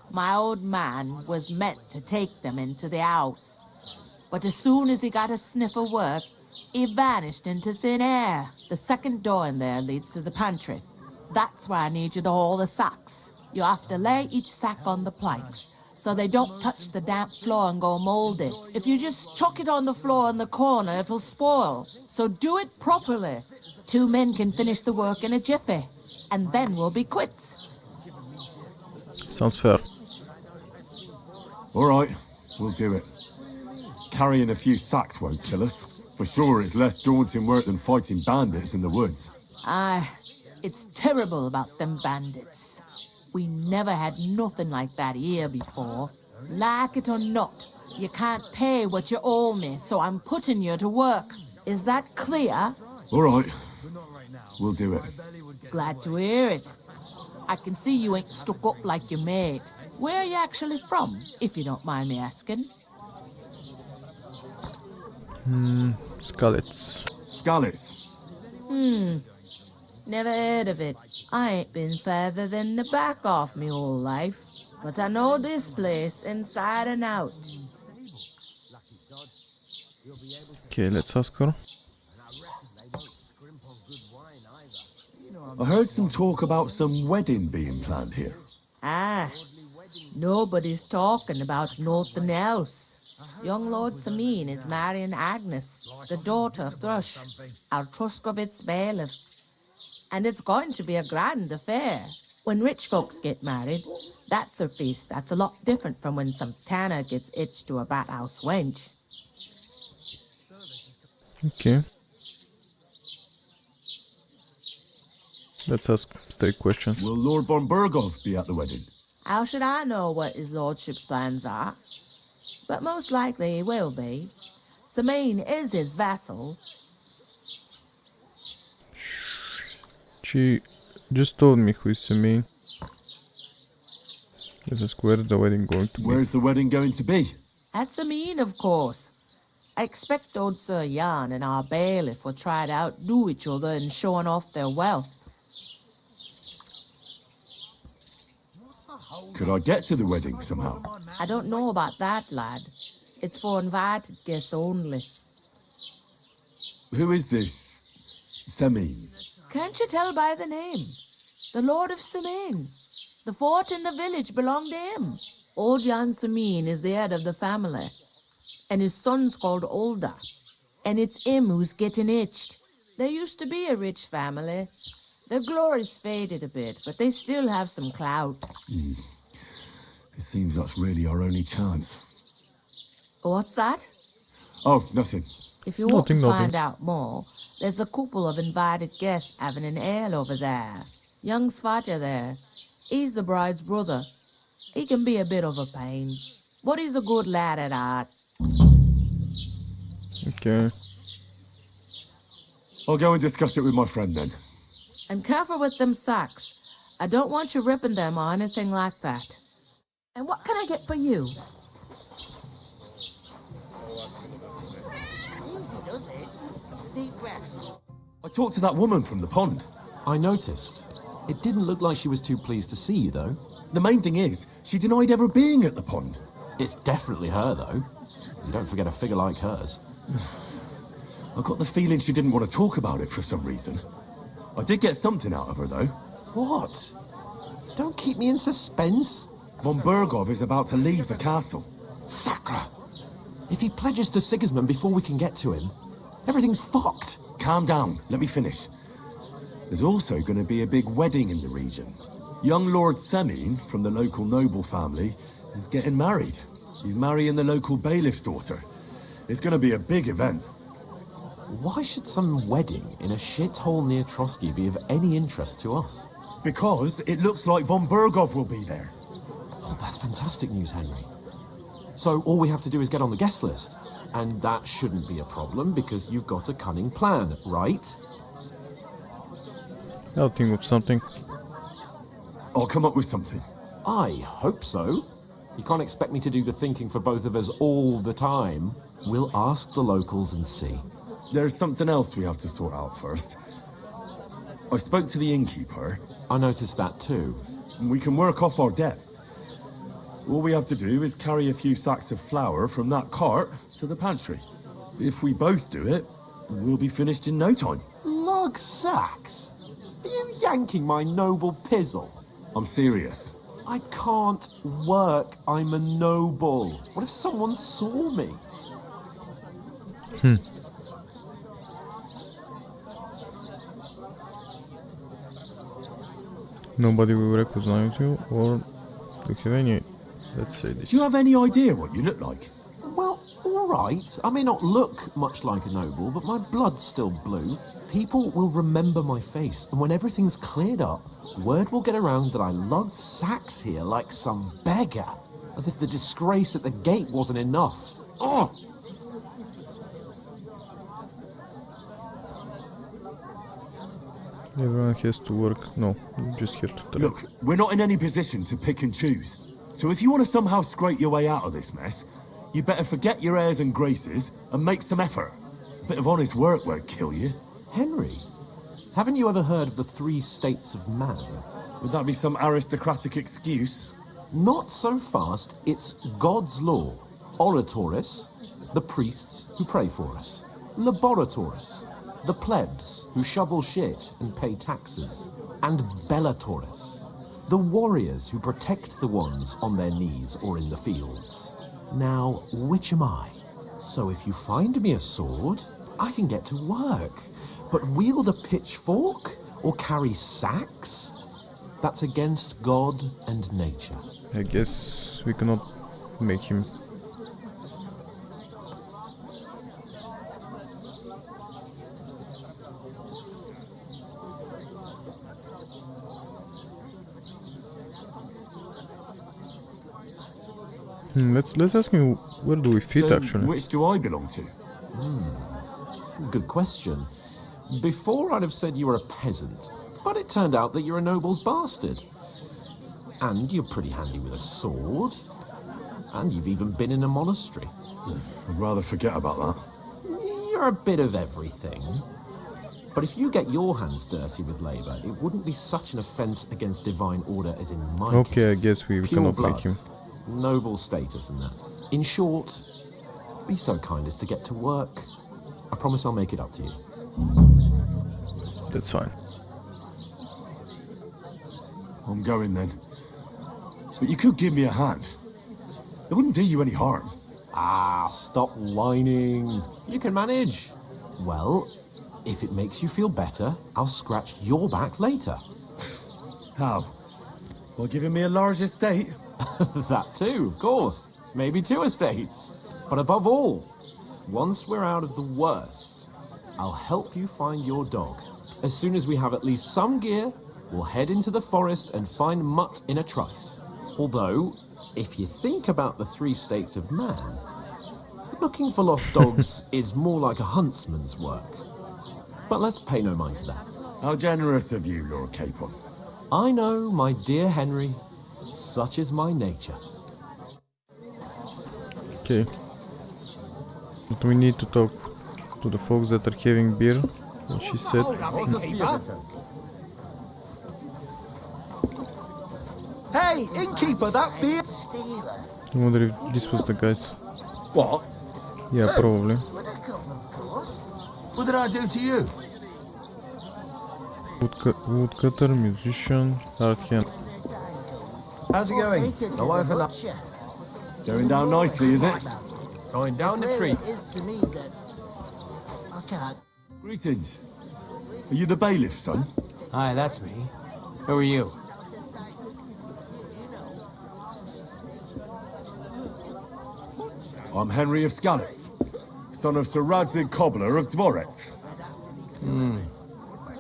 My old man was meant to take them into the house. But as soon as he got a sniff of work, he vanished into thin air. The second door in there leads to the pantry. That's where I need you to haul the sacks. You have to lay each sack on the planks, so they don't touch the damp floor and go moldy. If you just chuck it on the floor in the corner, it'll spoil. So do it properly. 2 men can finish the work in a jiffy, and then we'll be quits.
Sounds fair.
Alright, we'll do it. Carrying a few sacks won't kill us. For sure, it's less daunting work than fighting bandits in the woods.
Aye, it's terrible about them bandits. We never had nothing like that here before. Like it or not, you can't pay what you owe me, so I'm putting you to work. Is that clear?
Alright, we'll do it.
Glad to hear it. I can see you ain't stuck up like your mate. Where are you actually from, if you don't mind me asking?
Skallets.
Skallets?
Never heard of it. I ain't been further than the back off me whole life. But I know this place inside and out.
Okay, let's ask her.
I heard some talk about some wedding being planned here.
Ah, nobody's talking about nothing else. Young Lord Samin is marrying Agnes, the daughter of Thrush, our Truskovitz bailiff. And it's going to be a grand affair. When rich folks get married, that's a feast that's a lot different from when some tanner gets hitched to a bat house wench.
Okay. Let's ask straight questions.
Will Lord von Berghoff be at the wedding?
How should I know what his lordship's plans are? But most likely he will be. Samine is his vassal.
She just told me who is Samine. Let's ask where's the wedding going to be.
Where's the wedding going to be?
At Samine, of course. I expect old Sir Jan and our bailiff will try to outdo each other in showing off their wealth.
Could I get to the wedding somehow?
I don't know about that, lad. It's for invited guests only.
Who is this Semine?
Can't you tell by the name? The Lord of Samine. The fort and the village belong to him. Old Jan Samine is the head of the family. And his son's called Olda. And it's him who's getting itched. There used to be a rich family. Their glory's faded a bit, but they still have some clout.
It seems that's really our only chance.
What's that?
Oh, nothing.
If you want to find out more, there's a couple of invited guests having an ale over there. Young Svatja there. He's the bride's brother. He can be a bit of a pain, but he's a good lad at heart.
Okay.
I'll go and discuss it with my friend then.
And careful with them socks. I don't want you ripping them or anything like that. And what can I get for you?
I talked to that woman from the pond.
I noticed. It didn't look like she was too pleased to see you, though.
The main thing is, she denied ever being at the pond.
It's definitely her, though. You don't forget a figure like hers.
I got the feeling she didn't want to talk about it for some reason. I did get something out of her, though.
What? Don't keep me in suspense.
Von Berghoff is about to leave the castle.
Sacra! If he pledges to Sigismund before we can get to him, everything's fucked.
Calm down. Let me finish. There's also going to be a big wedding in the region. Young Lord Semine, from the local noble family, is getting married. He's marrying the local bailiff's daughter. It's going to be a big event.
Why should some wedding in a shithole near Trotsky be of any interest to us?
Because it looks like von Berghoff will be there.
Oh, that's fantastic news, Henry. So all we have to do is get on the guest list. And that shouldn't be a problem because you've got a cunning plan, right?
I'll think of something.
I'll come up with something.
I hope so. You can't expect me to do the thinking for both of us all the time. We'll ask the locals and see.
There's something else we have to sort out first. I spoke to the innkeeper.
I noticed that too.
And we can work off our debt. All we have to do is carry a few sacks of flour from that cart to the pantry. If we both do it, we'll be finished in no time.
Lug sacks? Are you yanking my noble pizzle?
I'm serious.
I can't work. I'm a noble. What if someone saw me?
Nobody will recognize you, or do you have any, let's say this.
Do you have any idea what you look like?
Well, all right. I may not look much like a noble, but my blood's still blue. People will remember my face, and when everything's cleared up, word will get around that I lugged sacks here like some beggar, as if the disgrace at the gate wasn't enough. Oh!
Everyone has to work. No, you just have to try.
Look, we're not in any position to pick and choose. So if you want to somehow scrape your way out of this mess, you better forget your airs and graces and make some effort. A bit of honest work won't kill you.
Henry, haven't you ever heard of the 3 states of man?
Would that be some aristocratic excuse?
Not so fast. It's God's law. Oratoris, the priests who pray for us. Laboratoris, the plebs who shovel shit and pay taxes. And Bellatoris, the warriors who protect the ones on their knees or in the fields. Now, which am I? So if you find me a sword, I can get to work. But wield a pitchfork or carry sacks? That's against God and nature.
I guess we cannot make him. Let's ask him where do we fit
So,
actually.
which do I belong to?
Good question. Before I'd have said you were a peasant, but it turned out that you're a noble's bastard. And you're pretty handy with a sword. And you've even been in a monastery.
I'd rather forget about that.
You're a bit of everything. But if you get your hands dirty with labour, it wouldn't be such an offence against divine order as in my
Okay,
case.
I guess we
Pure
cannot
blood,
make him.
noble status and that. In short, be so kind as to get to work. I promise I'll make it up to you.
That's fine.
I'm going then. But you could give me a hand. It wouldn't do you any harm.
Ah, stop whining. You can manage. Well, if it makes you feel better, I'll scratch your back later.
How? By giving me a large estate?
That too, of course. Maybe 2 estates. But above all, once we're out of the worst, I'll help you find your dog. As soon as we have at least some gear, we'll head into the forest and find Mutt in a trice. Although, if you think about the 3 states of man, looking for lost dogs is more like a huntsman's work. But let's pay no mind to that.
How generous of you, Lord Capon.
I know, my dear Henry, such is my nature.
Okay. But we need to talk to the folks that are having beer. What she said.
Hey, innkeeper, that beer.
I wonder if this was the guys.
What?
Yeah, probably.
What did I do to you?
Woodcutter, musician, hard hand.
How's it going? The life of that.
Going down nicely, is it?
Going down the tree.
Greetings. Are you the bailiff's son?
Hi, that's me. Who are you?
I'm Henry of Skalitz, son of Sir Radzig Cobbler of Dvorets.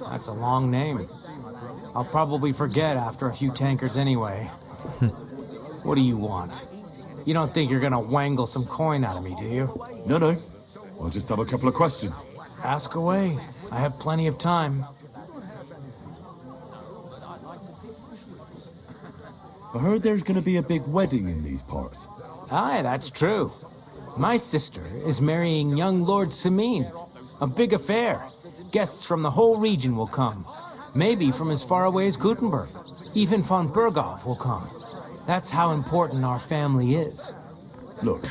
That's a long name. I'll probably forget after a few tankards anyway. What do you want? You don't think you're gonna wangle some coin out of me, do you?
No. I'll just have a couple of questions.
Ask away. I have plenty of time.
I heard there's going to be a big wedding in these parts.
Aye, that's true. My sister is marrying young Lord Samine. A big affair. Guests from the whole region will come. Maybe from as far away as Gutenberg. Even von Berghoff will come. That's how important our family is.
Look,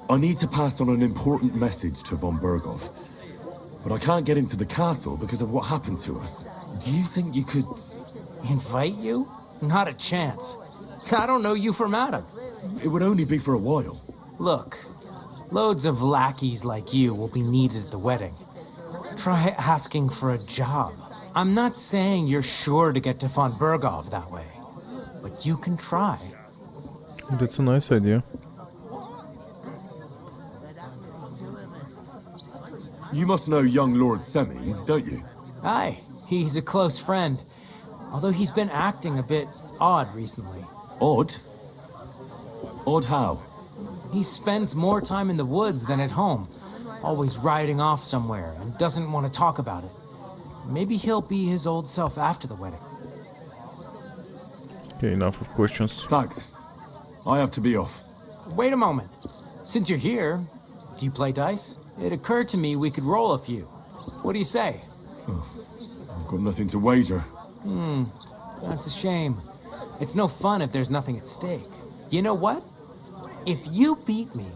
I need to pass on an important message to von Berghoff. But I can't get into the castle because of what happened to us. Do you think you could...
Invite you? Not a chance. I don't know you from Adam.
It would only be for a while.
Look, loads of lackeys like you will be needed at the wedding. Try asking for a job. I'm not saying you're sure to get to von Berghoff that way, but you can try.
That's a nice idea.
You must know young Lord Semine, don't you?
Aye, he's a close friend. Although he's been acting a bit odd recently.
Odd? Odd how?
He spends more time in the woods than at home, always riding off somewhere and doesn't want to talk about it. Maybe he'll be his old self after the wedding.
Okay, enough of questions.
Thanks. I have to be off.
Wait a moment. Since you're here, do you play dice? It occurred to me we could roll a few. What do you say?
I've got nothing to wager.
That's a shame. It's no fun if there's nothing at stake. You know what? If you beat me,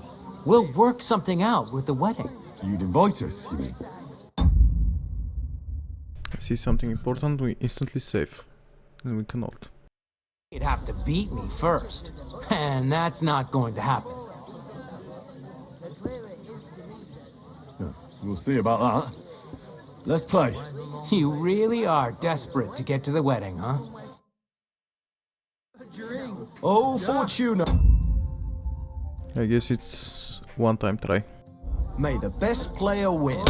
we'll work something out with the wedding.
You'd invite us, you mean?
I see something important, we instantly save. And we cannot.
You'd have to beat me first. And that's not going to happen.
We'll see about that. Let's play.
You really are desperate to get to the wedding, huh?
Oh, Fortuna!
I guess it's one-time try.
May the best player win.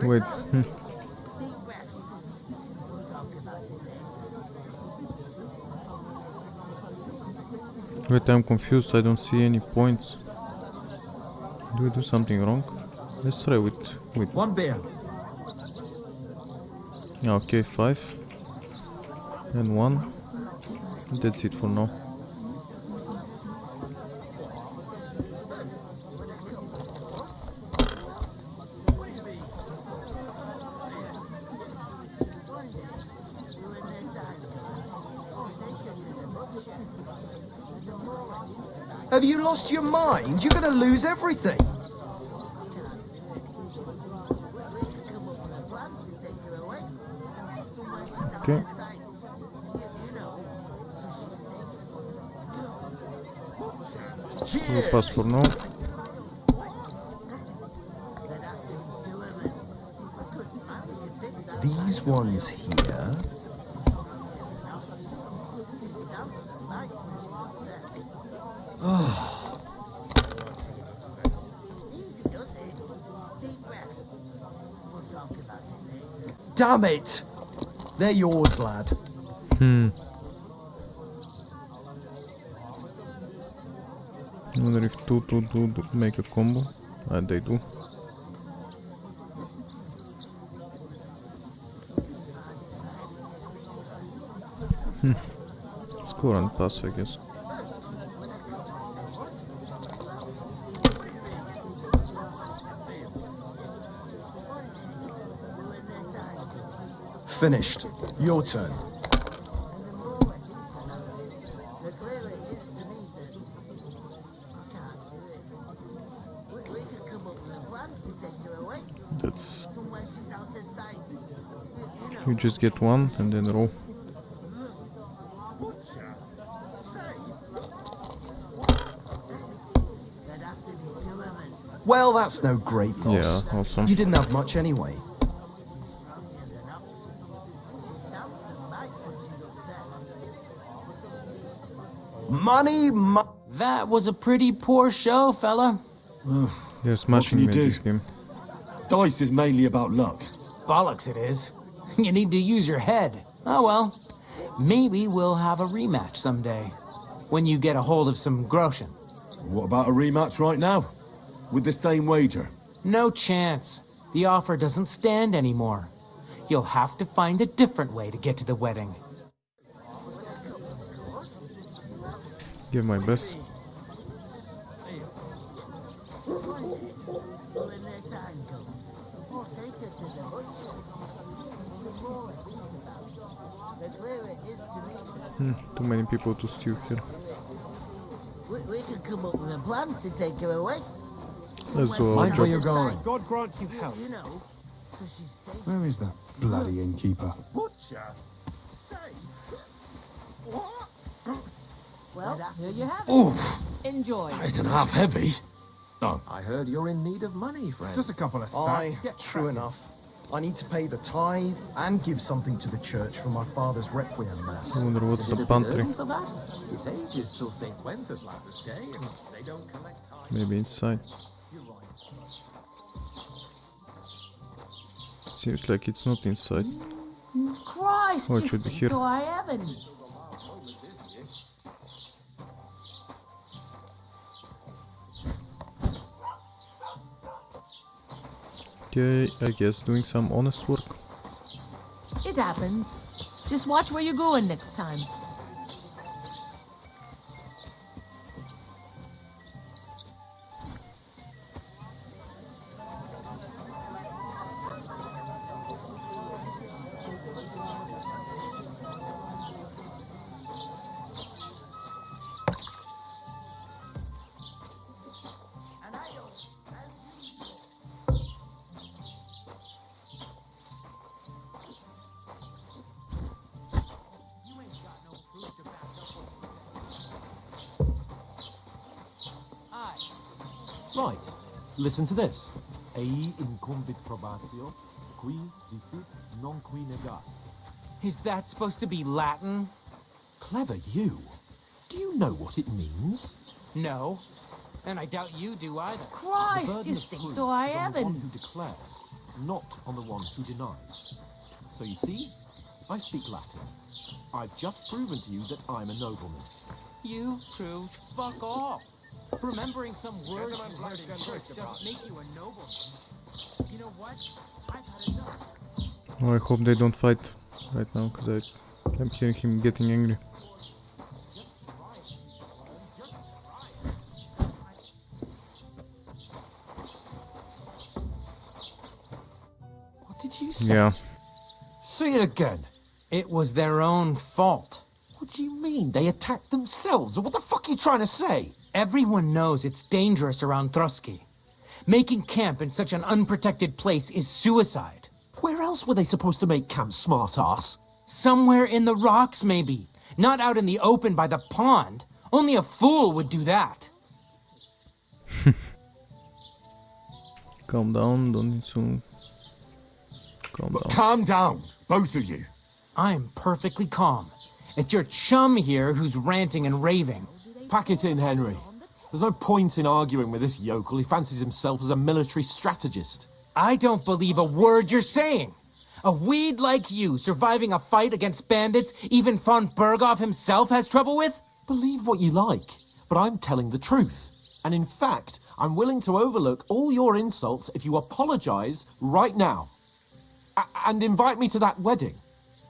Wait. Wait, I'm confused. I don't see any points. Do we do something wrong? Let's try with
one beer.
Okay, 5 and 1. That's it for now.
Have you lost your mind? You're gonna lose everything.
Okay. We'll pass for now.
These ones here. Oh. Damn it! They're yours, lad.
I wonder if two make a combo. And they do. Score and pass, I guess.
Finished. Your turn.
That's... You just get one and then roll.
Well, that's no great loss.
Yeah, awesome.
You didn't have much anyway. Money,
That was a pretty poor show, fella.
You're smashing me in this game.
Dice is mainly about luck.
Bollocks it is. You need to use your head. Oh well. Maybe we'll have a rematch someday. When you get a hold of some groschen.
What about a rematch right now? With the same wager?
No chance. The offer doesn't stand anymore. You'll have to find a different way to get to the wedding.
Give my best. Too many people to steal here.
We could come up with a plan to take her away.
Let's go.
Mind where you're going.
God grant you health.
You know, so she's safe.
Where is that bloody innkeeper?
Butcher.
Well, here you have it.
Oof!
Enjoy.
That isn't half heavy. Oh.
I heard you're in need of money, friend.
Just a couple of
Aye,
sacks.
true enough. I need to pay the tithe and give something to the church for my father's requiem mass.
I wonder what's
Is it
the
a bit
pantry.
early for that? His age is till St. Wenceslas's day, and they don't collect tithes.
Maybe inside. Seems like it's not inside.
Christ,
Oh, it
you
should be
stink
here.
to high heaven.
Okay, I guess doing some honest work.
It happens. Just watch where you're going next time.
Right. Listen to this. Ei incumbit probatio, qui defit non qui negat.
Is that supposed to be Latin?
Clever you. Do you know what it means?
No. And I doubt you do either.
The
Christ,
burden
you
of
stink
proof
to high
is on the one
heaven.
who declares. not on the one who denies. So you see, I speak Latin. I've just proven to you that I'm a nobleman.
You proved fuck off. Remembering some words you heard in church doesn't make you a nobleman. You know what? I've had enough.
Oh, I hope they don't fight right now, because I'm hearing him getting angry.
What did you say?
Yeah.
Say it again.
It was their own fault.
What do you mean? They attacked themselves? What the fuck are you trying to say?
Everyone knows it's dangerous around Trotsky. Making camp in such an unprotected place is suicide.
Where else were they supposed to make camp, smart-ass?
Somewhere in the rocks, maybe. Not out in the open by the pond. Only a fool would do that.
Calm down, don't need to... Calm down.
Calm down, both of you.
I'm perfectly calm. It's your chum here who's ranting and raving.
Pack it in, Henry. There's no point in arguing with this yokel. He fancies himself as a military strategist.
I don't believe a word you're saying. A weed like you surviving a fight against bandits even von Berghoff himself has trouble with?
Believe what you like, but I'm telling the truth. And in fact, I'm willing to overlook all your insults if you apologize right now. And invite me to that wedding.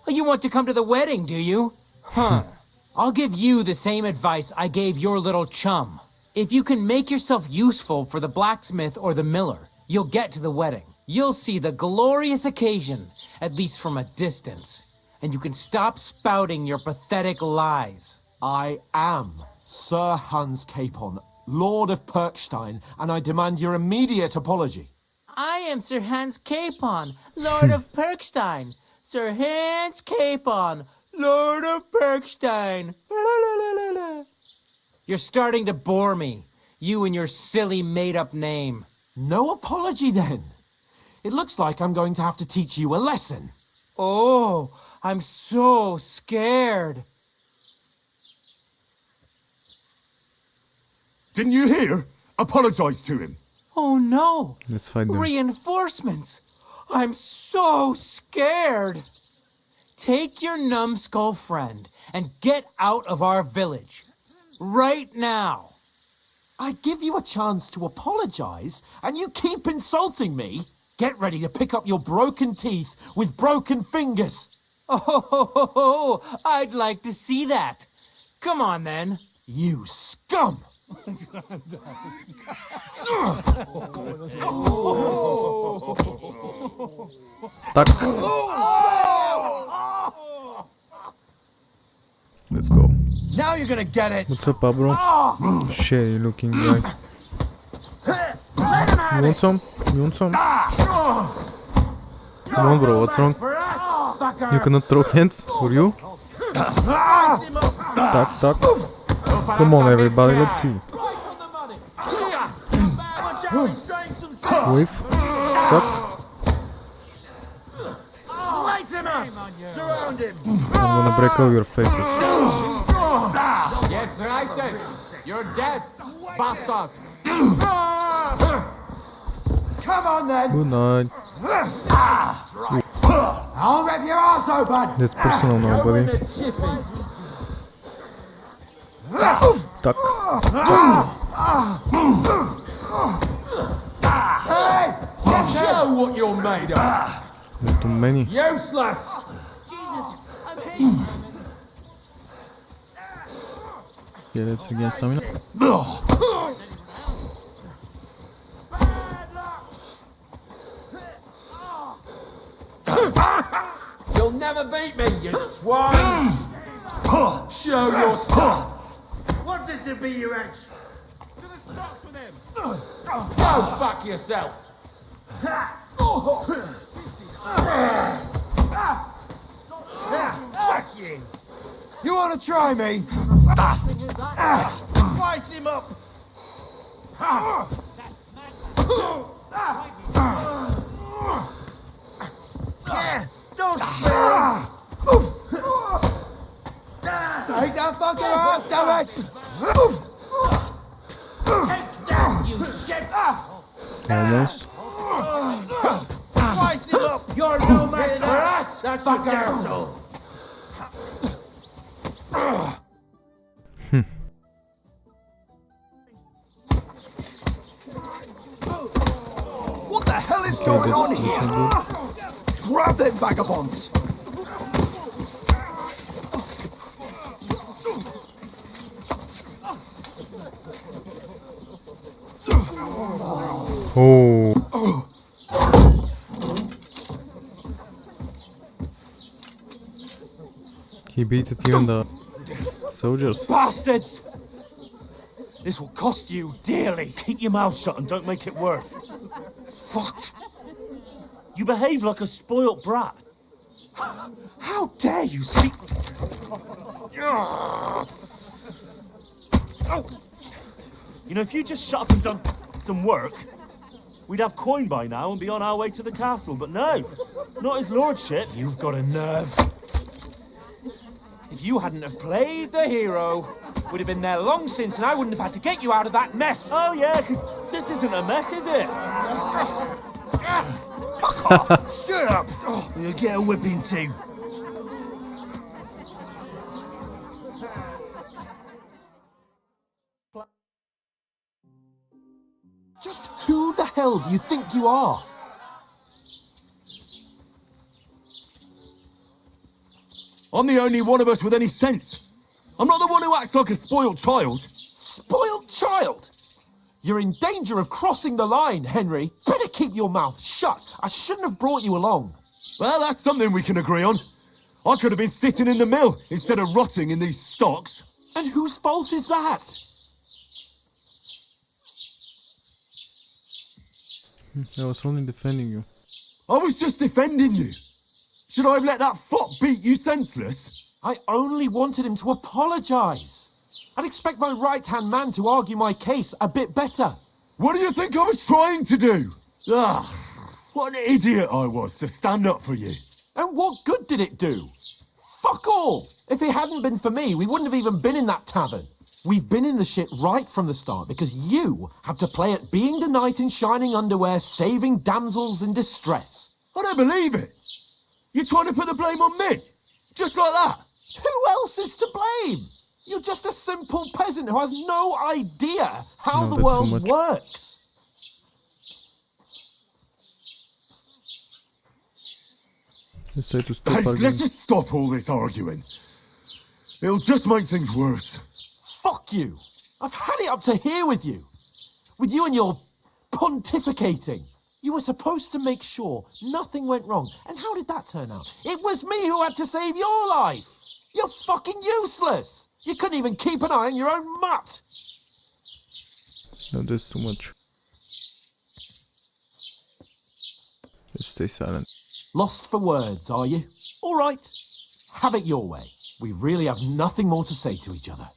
Oh, you want to come to the wedding, do you? Huh. I'll give you the same advice I gave your little chum. If you can make yourself useful for the blacksmith or the miller, you'll get to the wedding. You'll see the glorious occasion, at least from a distance. And you can stop spouting your pathetic lies.
I am Sir Hans Capon, Lord of Perkstein, and I demand your immediate apology.
I am Sir Hans Capon, Lord of Perkstein. Sir Hans Capon, Lord of Perkstein. You're starting to bore me. You and your silly made-up name.
No apology, then. It looks like I'm going to have to teach you a lesson.
Oh, I'm so scared.
Didn't you hear? Apologize to him.
Oh no!
Let's fight them.
Reinforcements! I'm so scared! Take your numbskull friend and get out of our village. Right now!
I give you a chance to apologize, and you keep insulting me? Get ready to pick up your broken teeth with broken fingers.
Oh, I'd like to see that. Come on then.
You scum!
Tak. Let's go.
Now you're gonna get it.
What's up, Pablo? Sherry looking guy. You want some? You want some? Come on, bro, what's wrong? You cannot throw hands? For you? Tak, tak. Come on, everybody, let's see. Wave. Zack. I'm gonna break all your faces.
Jetzt reicht es. You're dead, bastard.
Come on then.
Good night.
I'll rip your ass open.
That's personal now, buddy. Tak.
Hey,
Show what you're made of.
Not too many.
Useless.
Yeah, let's again stamina.
You'll never beat me, you swine. Show your stuff.
What's this to be your edge? To the stocks with him!
Go fuck yourself.
Fuck you. You want to try me? Slice him up. Yeah, don't spare. Take that fucker out, damn it!
Take that, you shit!
Almost.
up!
You're no match for us,
That's
fucker!
What the hell is
Okay,
going
that's
on here?
good.
Grab them vagabonds!
Oh. He beat even the soldiers.
Bastards! This will cost you dearly. Keep your mouth shut and don't make it worse. What? You behave like a spoilt brat. How dare you see... You know, if you just shut up and done some work, we'd have coin by now and be on our way to the castle. But no, not his lordship. You've got a nerve. If you hadn't have played the hero, we'd have been there long since and I wouldn't have had to get you out of that mess. Oh yeah, because this isn't a mess, is it?
Fuck off! Shut up! Oh, you'll get a whipping too.
Just who the hell do you think you are?
I'm the only one of us with any sense. I'm not the one who acts like a spoiled child.
Spoiled child? You're in danger of crossing the line, Henry. Better keep your mouth shut. I shouldn't have brought you along.
Well, that's something we can agree on. I could have been sitting in the mill instead of rotting in these stocks.
And whose fault is that?
I was only defending you.
I was just defending you. Should I have let that fop beat you senseless?
I only wanted him to apologise. I'd expect my right-hand man to argue my case a bit better.
What do you think I was trying to do? Ah, what an idiot I was to stand up for you.
And what good did it do? Fuck all! If it hadn't been for me, we wouldn't have even been in that tavern. We've been in the shit right from the start because you had to play at being the knight in shining underwear, saving damsels in distress.
I don't believe it. You're trying to put the blame on me? Just like that?
Who else is to blame? You're just a simple peasant who has no idea how the world works.
Let's say to stop
Hey,
arguing.
let's just stop all this arguing. It'll just make things worse.
Fuck you. I've had it up to here with you. With you and your pontificating. You were supposed to make sure nothing went wrong. And how did that turn out? It was me who had to save your life. You're fucking useless. You couldn't even keep an eye on your own mutt.
No, that's too much. Let's stay silent.
Lost for words, are you? All right. Have it your way. We really have nothing more to say to each other.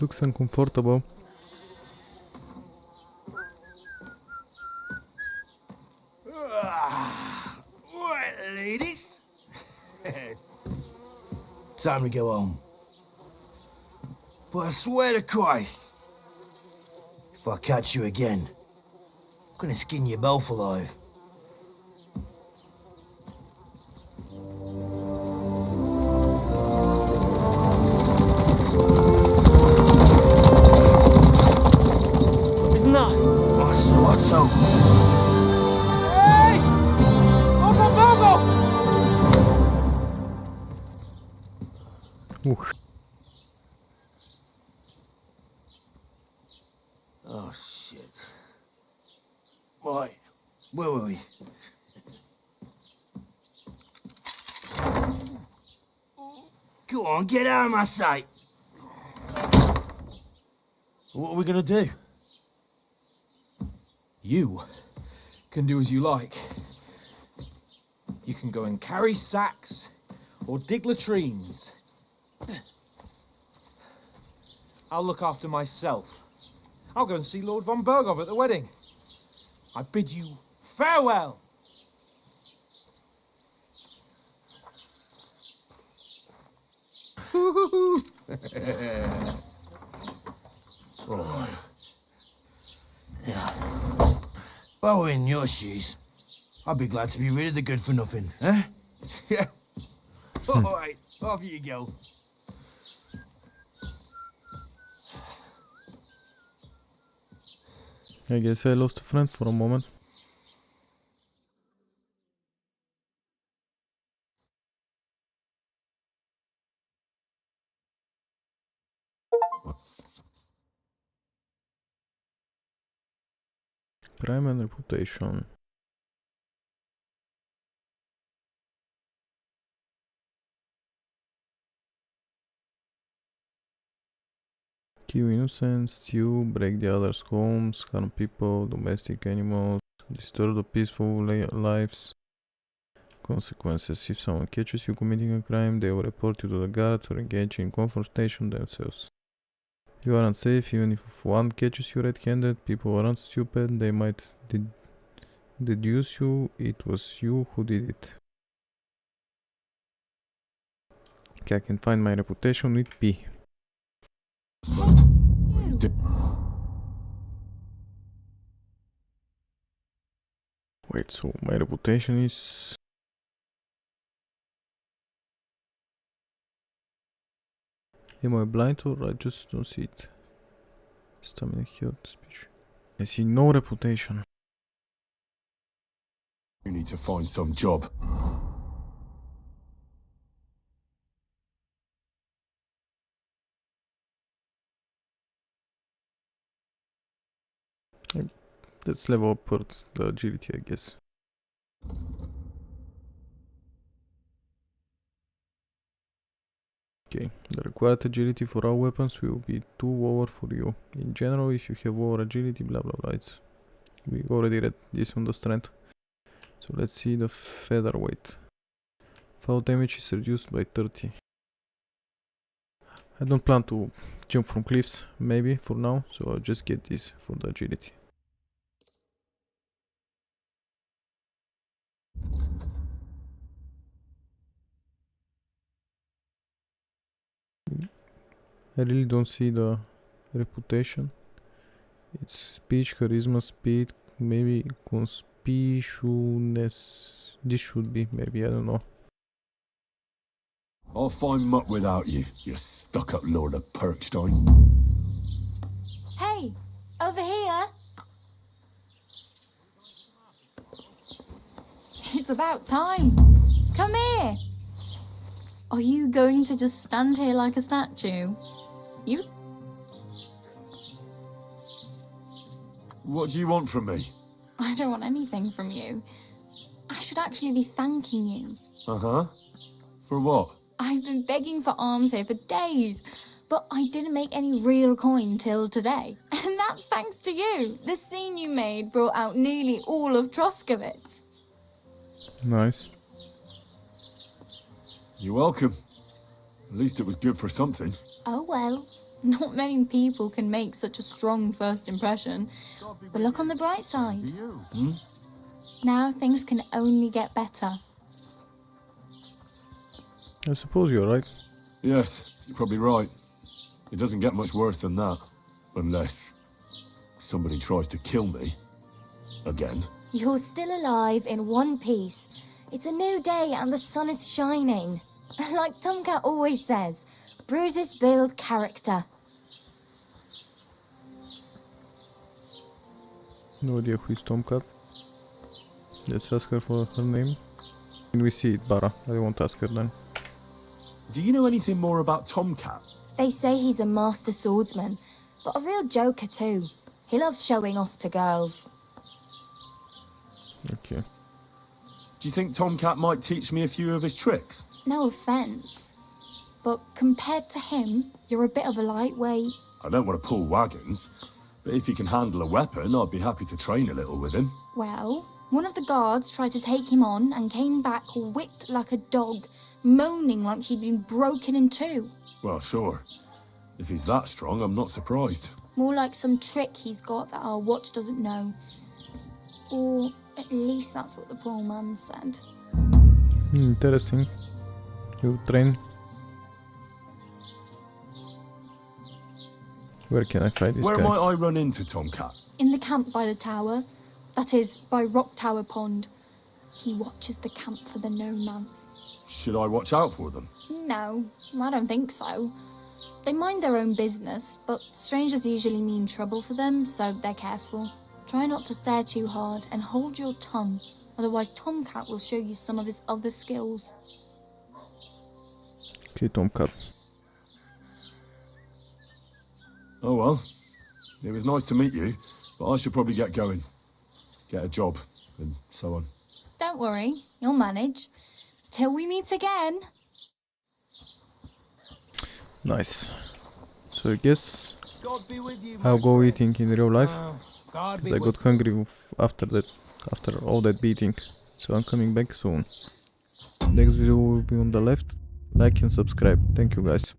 Looks uncomfortable.
Right, ladies. Time to go home. But I swear to Christ, if I catch you again, I'm gonna skin you both alive. What's up?
Hey!
Oh shit. Right, where were we? Go on, get out of my sight.
What are we gonna do?
You can do as you like. You can go and carry sacks or dig latrines. I'll look after myself. I'll go and see Lord von Berghoff at the wedding. I bid you farewell.
Oh. Yeah. If I were in your shoes, I'd be glad to be rid of the good for nothing, eh? Yeah. Alright, off you go.
I guess I lost a friend for a moment. Crime and reputation. Kill innocents, steal, break the others' homes, harm people, domestic animals, disturb the peaceful lives. Consequences. If someone catches you committing a crime, they will report you to the guards or engage in confrontation themselves. You aren't safe even if one catches you red-handed. People aren't stupid, they might deduce it was you who did it. Okay, I can find my reputation with P. Wait, so my reputation is... Am I blind or I just don't see it? Stamina, health, speech. I see no reputation.
You need to find some job.
Let's level up the agility, I guess. Okay, the required agility for all weapons will be 2 over for you. In general, if you have over agility, blah blah blah, we already read this on the strength. So let's see the featherweight. Fall damage is reduced by 30. I don't plan to jump from cliffs, maybe, for now, so I'll just get this for the agility. I really don't see the reputation. It's speech, charisma, speed, maybe conspicuousness. This should be, maybe, I don't know.
I'll find muck without you, you stuck-up lord of Perkstein.
Hey, over here. It's about time. Come here. Are you going to just stand here like a statue? You...
What do you want from me?
I don't want anything from you. I should actually be thanking you.
Uh-huh. For what?
I've been begging for alms here for days, but I didn't make any real coin till today. And that's thanks to you. The scene you made brought out nearly all of Troskowitz.
Nice.
You're welcome. At least it was good for something.
Oh well, not many people can make such a strong first impression. But look on the bright side.
Hmm?
Now things can only get better.
I suppose you're right.
Yes, you're probably right. It doesn't get much worse than that. Unless somebody tries to kill me. Again.
You're still alive in one piece. It's a new day and the sun is shining. Like Tomcat always says, bruises build character.
No idea who is Tomcat. Let's ask her for her name. When we see it, Bara. I won't ask her then.
Do you know anything more about Tomcat?
They say he's a master swordsman, but a real joker too. He loves showing off to girls.
Okay.
Do you think Tomcat might teach me a few of his tricks?
No offense, but compared to him, you're a bit of a lightweight.
I don't want to pull wagons, but if he can handle a weapon, I'd be happy to train a little with him.
Well, one of the guards tried to take him on and came back whipped like a dog, moaning like he'd been broken in two.
Well, sure. If he's that strong, I'm not surprised.
More like some trick he's got that our watch doesn't know. Or at least that's what the poor man said.
Interesting. You train. Where can I find this
Where
guy?
might I run into Tomcat?
In the camp by the tower. That is, by Rock Tower Pond. He watches the camp for the nomads.
Should I watch out for them?
No, I don't think so. They mind their own business, but strangers usually mean trouble for them, so they're careful. Try not to stare too hard and hold your tongue, otherwise Tomcat will show you some of his other skills.
Okay, Tomcat.
Oh well. It was nice to meet you, but I should probably get going. Get a job, and so on.
Don't worry, you'll manage. Till we meet again.
Nice. So I guess I'll go eating in real life. Because I got hungry after all that beating. So I'm coming back soon. Next video will be on the left. Like and subscribe. Thank you guys.